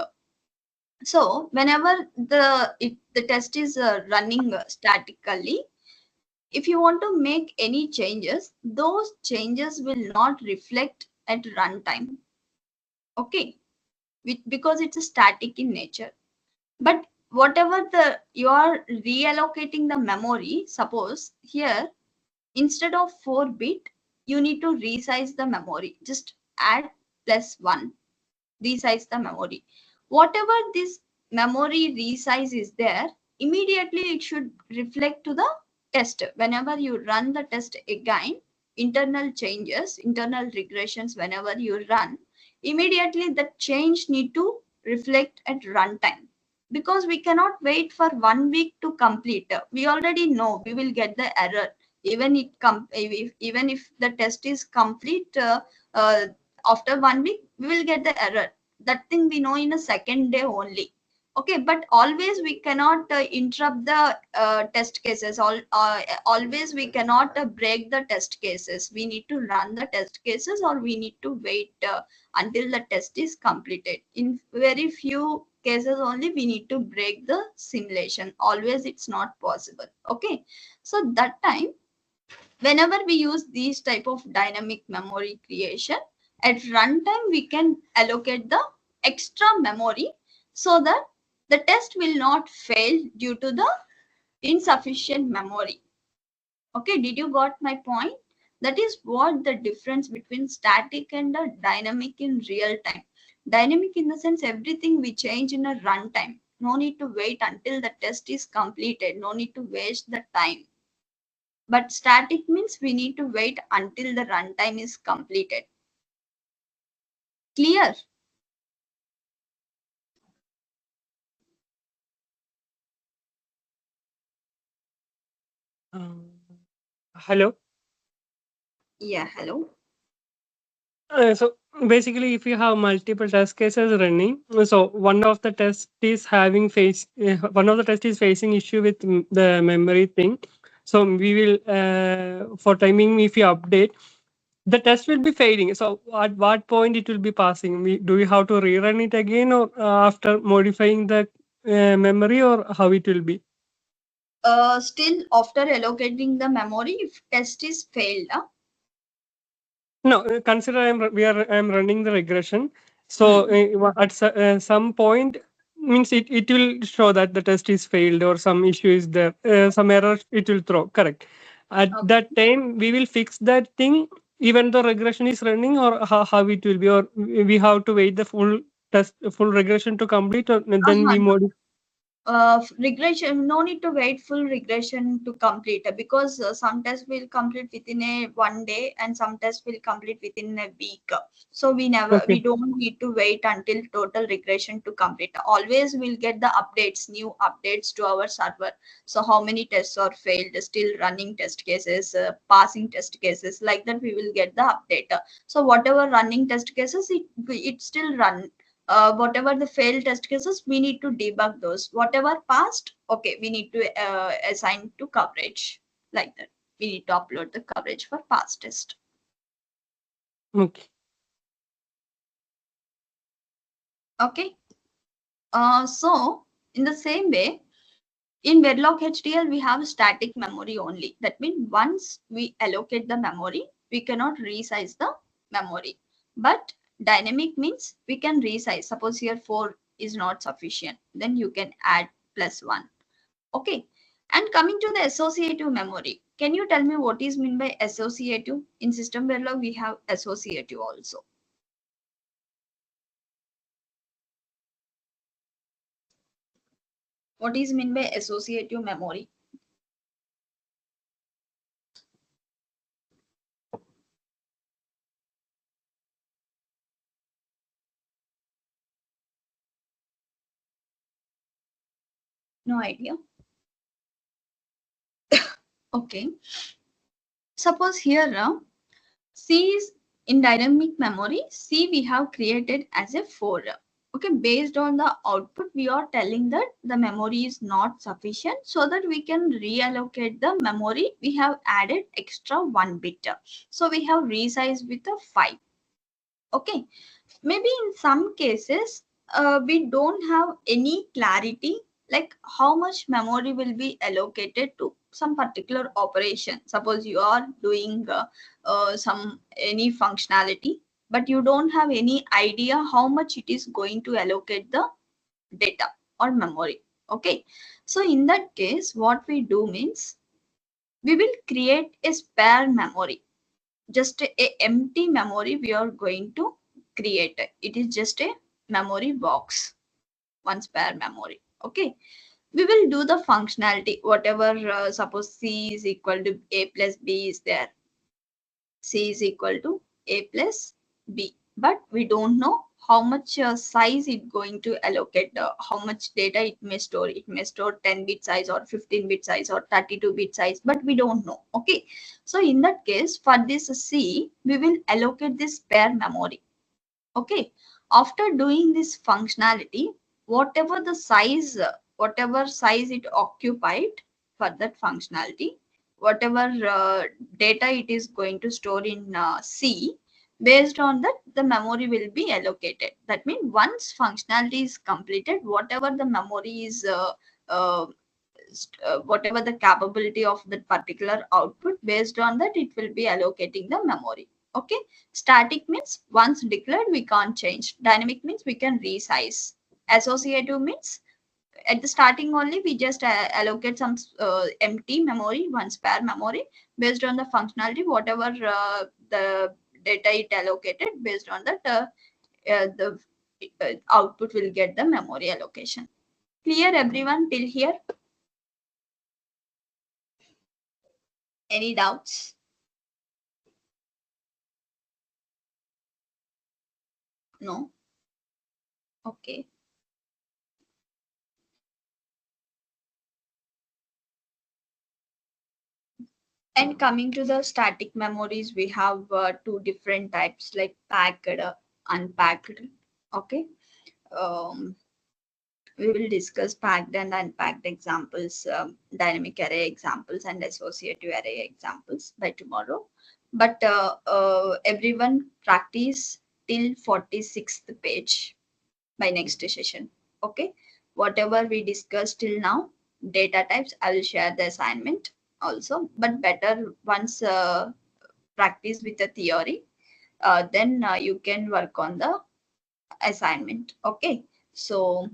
so whenever the test is running statically, if you want to make any changes, those changes will not reflect at runtime. Okay, because it's a static in nature. But whatever you are reallocating the memory, suppose here instead of 4-bit, you need to resize the memory. Just add +1, resize the memory. Whatever this memory resize is there, immediately it should reflect to the test. Whenever you run the test again, internal changes, internal regressions, whenever you run, immediately the change need to reflect at runtime, because we cannot wait for 1 week to complete. We already know we will get the error. Even even if the test is complete after 1 week, we will get the error. That thing we know in a second day only. Okay, but always we cannot interrupt the test cases. Always we cannot break the test cases. We need to run the test cases, or we need to wait until the test is completed. In very few cases only we need to break the simulation. Always it's not possible. Okay, so that time, whenever we use these type of dynamic memory creation, at runtime we can allocate the extra memory so that the test will not fail due to the insufficient memory. Okay, did you got my point? That is what the difference between static and the dynamic in real time. Dynamic in the sense everything we change in a runtime. No need to wait until the test is completed. No need to waste the time. But static means we need to wait until the runtime is completed. Clear? Hello. Yeah, hello. So basically, if you have multiple test cases running, so one of the test is one of the test is facing issue with the memory thing. So we will for timing, if you update, the test will be failing. So at what point it will be passing? Do we have to rerun it again, or after modifying the memory, or how it will be? Still after allocating the memory, if test is failed, No, consider I'm running the regression. So at some point means it will show that the test is failed or some issue is there, some error it will throw. Correct. At okay. that time we will fix that thing even though regression is running, or how it will be, or we have to wait the full regression to complete, or then we modify. Regression, no need to wait full regression to complete, because some tests will complete within a 1 day and some tests will complete within a week. So we don't need to wait until total regression to complete. Always we'll get the updates, new updates to our server. So how many tests are failed, still running test cases, passing test cases, like that we will get the update. So whatever running test cases, it still run. Whatever the failed test cases, we need to debug those. Whatever passed, okay, we need to assign to coverage, like that. We need to upload the coverage for past test. Okay. Okay. So in the same way, in Verilog HDL, we have static memory only. That means once we allocate the memory, we cannot resize the memory. But dynamic means we can resize. Suppose here 4 is not sufficient, then you can add +1. Okay. And coming to the associative memory, can you tell me what is meant by associative? In System Verilog, we have associative also. What is meant by associative memory? No idea. Okay. Suppose here, C is in dynamic memory. C we have created as a 4. Okay, based on the output, we are telling that the memory is not sufficient, so that we can reallocate the memory. We have added extra 1 bit. So we have resized with a 5. Okay, maybe in some cases we don't have any clarity like how much memory will be allocated to some particular operation. Suppose you are doing any functionality, but you don't have any idea how much it is going to allocate the data or memory. Okay, so in that case what we do means we will create a spare memory, just a empty memory we are going to create. It is just a memory box, one spare memory. Okay, we will do the functionality whatever. Suppose C is equal to A plus B is there, C is equal to A plus B, but we don't know how much size it going to allocate, how much data it may store. It may store 10-bit size or 15-bit size or 32-bit size, but we don't know. Okay, so in that case for this C we will allocate this spare memory. Okay, after doing this functionality, whatever the size, whatever size it occupied for that functionality, whatever data it is going to store in C, based on that the memory will be allocated. That means once functionality is completed, whatever the memory is whatever the capability of that particular output, based on that it will be allocating the memory. Okay, static means once declared we can't change, dynamic means we can resize, associative means at the starting only we just allocate some empty memory, one spare memory, based on the functionality, whatever the data it allocated, based on that the output will get the memory allocation. Clear everyone till here? Any doubts? No? Okay. And coming to the static memories, we have two different types, like packed, unpacked. Okay. Um, we will discuss packed and unpacked examples, dynamic array examples, and associative array examples by tomorrow. But everyone practice till 46th page by next session. Okay. Whatever we discussed till now, data types, I will share the assignment also. But better once practice with the theory, then you can work on the assignment. Okay. So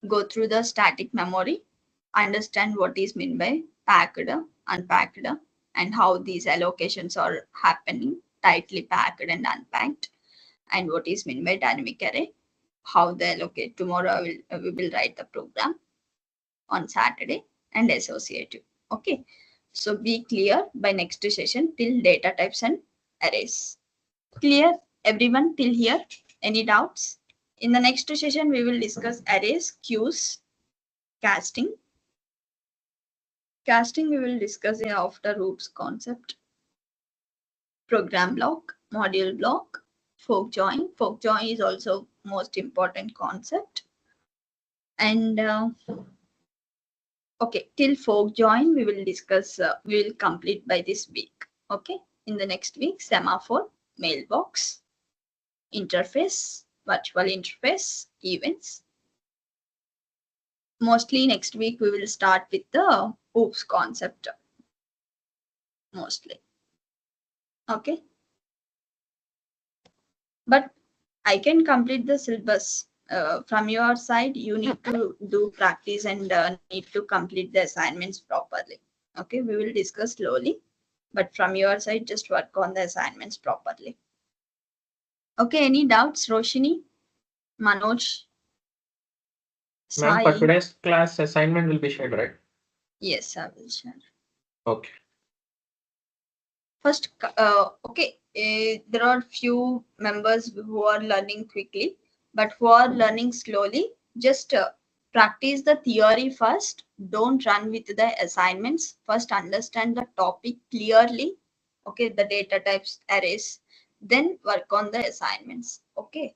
go through the static memory, understand what is meant by packed, unpacked, and how these allocations are happening, tightly packed and unpacked, and what is meant by dynamic array, how they allocate. Tomorrow we will write the program on Saturday, and associative. Okay. So be clear by next session till data types and arrays. Clear everyone till here? Any doubts? In the next session, we will discuss arrays, queues, casting. Casting we will discuss in after hoops concept. Program block, module block, fork join. Fork join is also most important concept. And okay, till fork join we will discuss, we will complete by this week. Okay, in the next week, semaphore, mailbox, interface, virtual interface, events. Mostly next week we will start with the OOPS concept. Mostly. Okay. But I can complete the syllabus. From your side, you need to do practice and need to complete the assignments properly. Okay, we will discuss slowly, but from your side, just work on the assignments properly. Okay, any doubts, Roshini, Manoj, Ma'am, for Sai? today's class assignment will be shared, right? Yes, I will share. Okay. First, okay, there are few members who are learning quickly, but who are learning slowly. Just practice the theory first. Don't run with the assignments. First, understand the topic clearly. Okay, the data types, arrays. Then work on the assignments. Okay.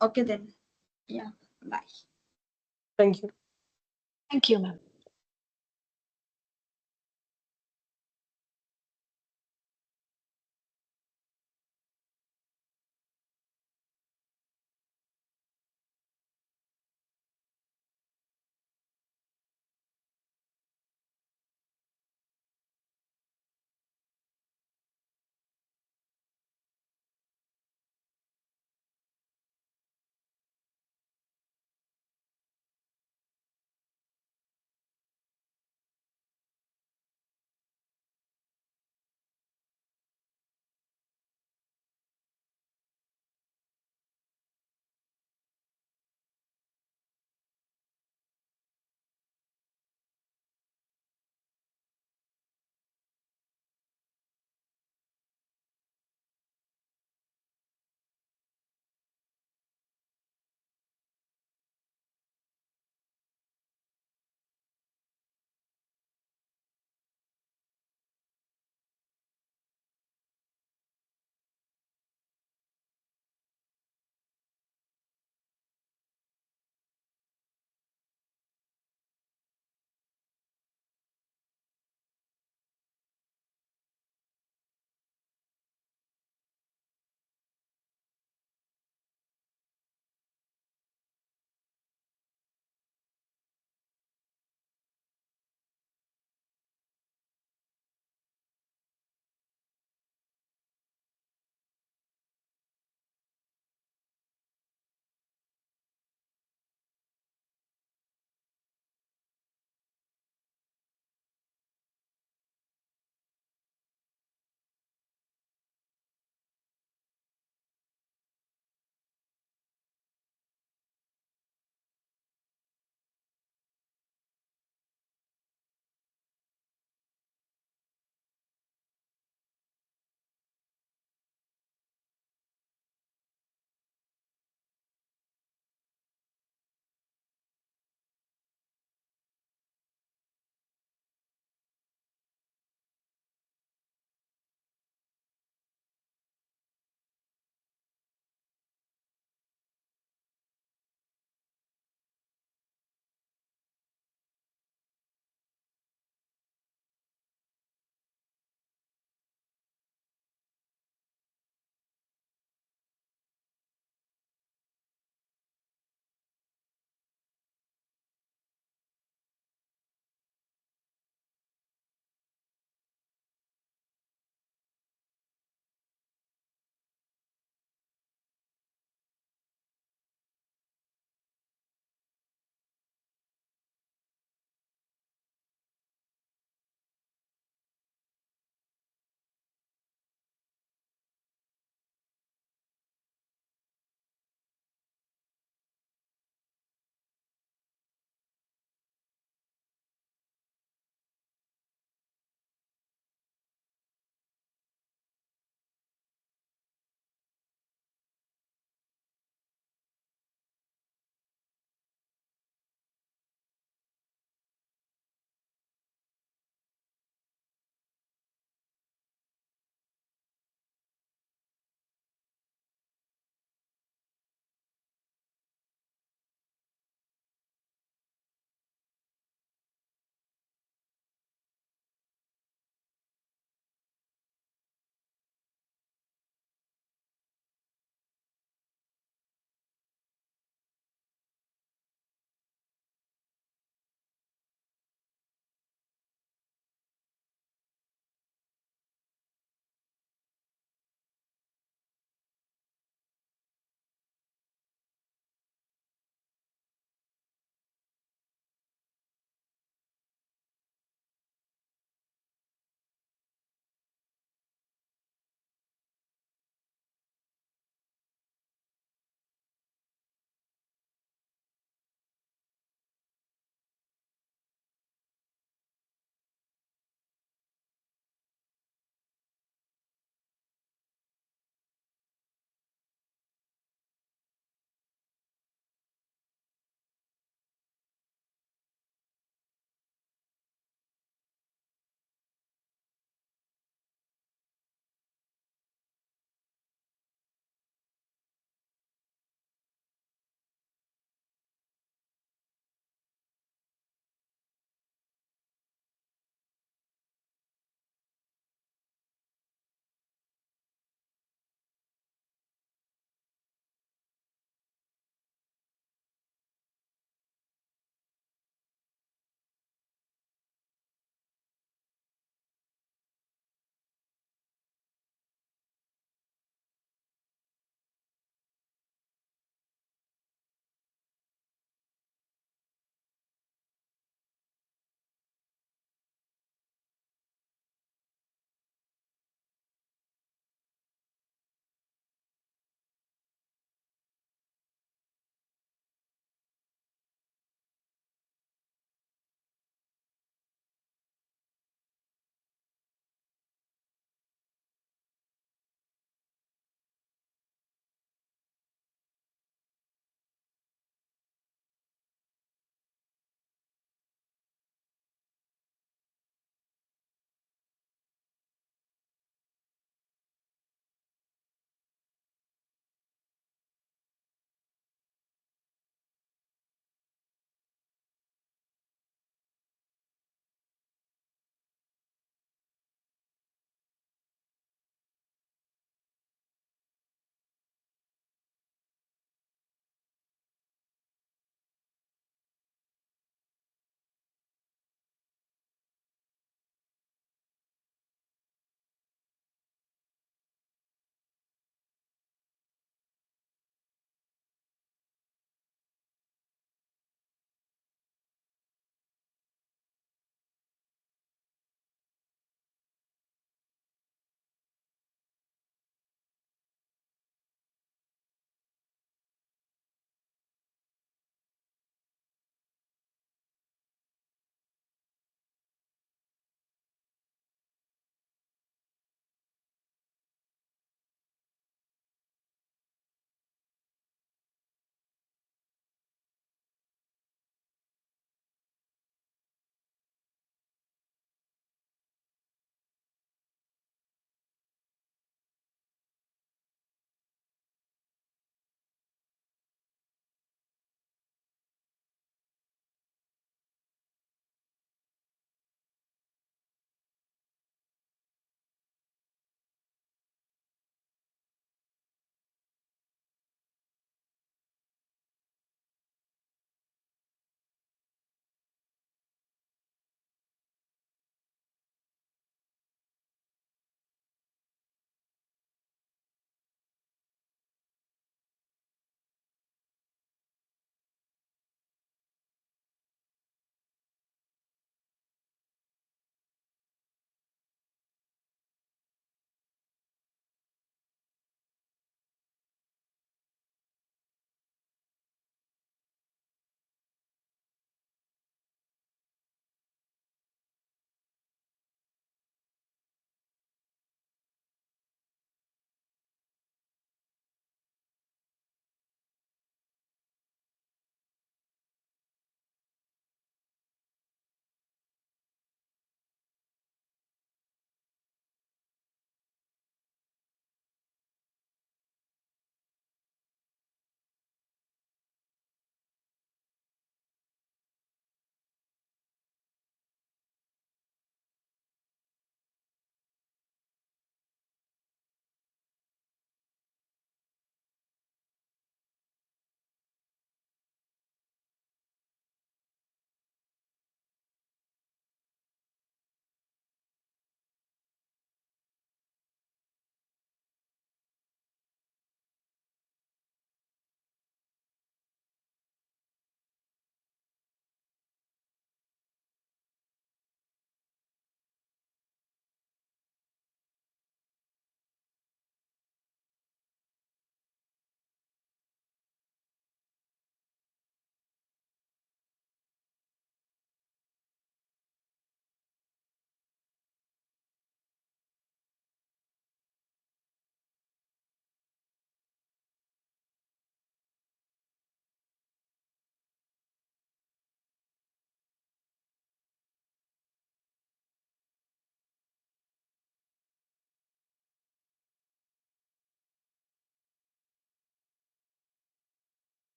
Okay, then. Yeah. Bye. Thank you. Thank you, ma'am.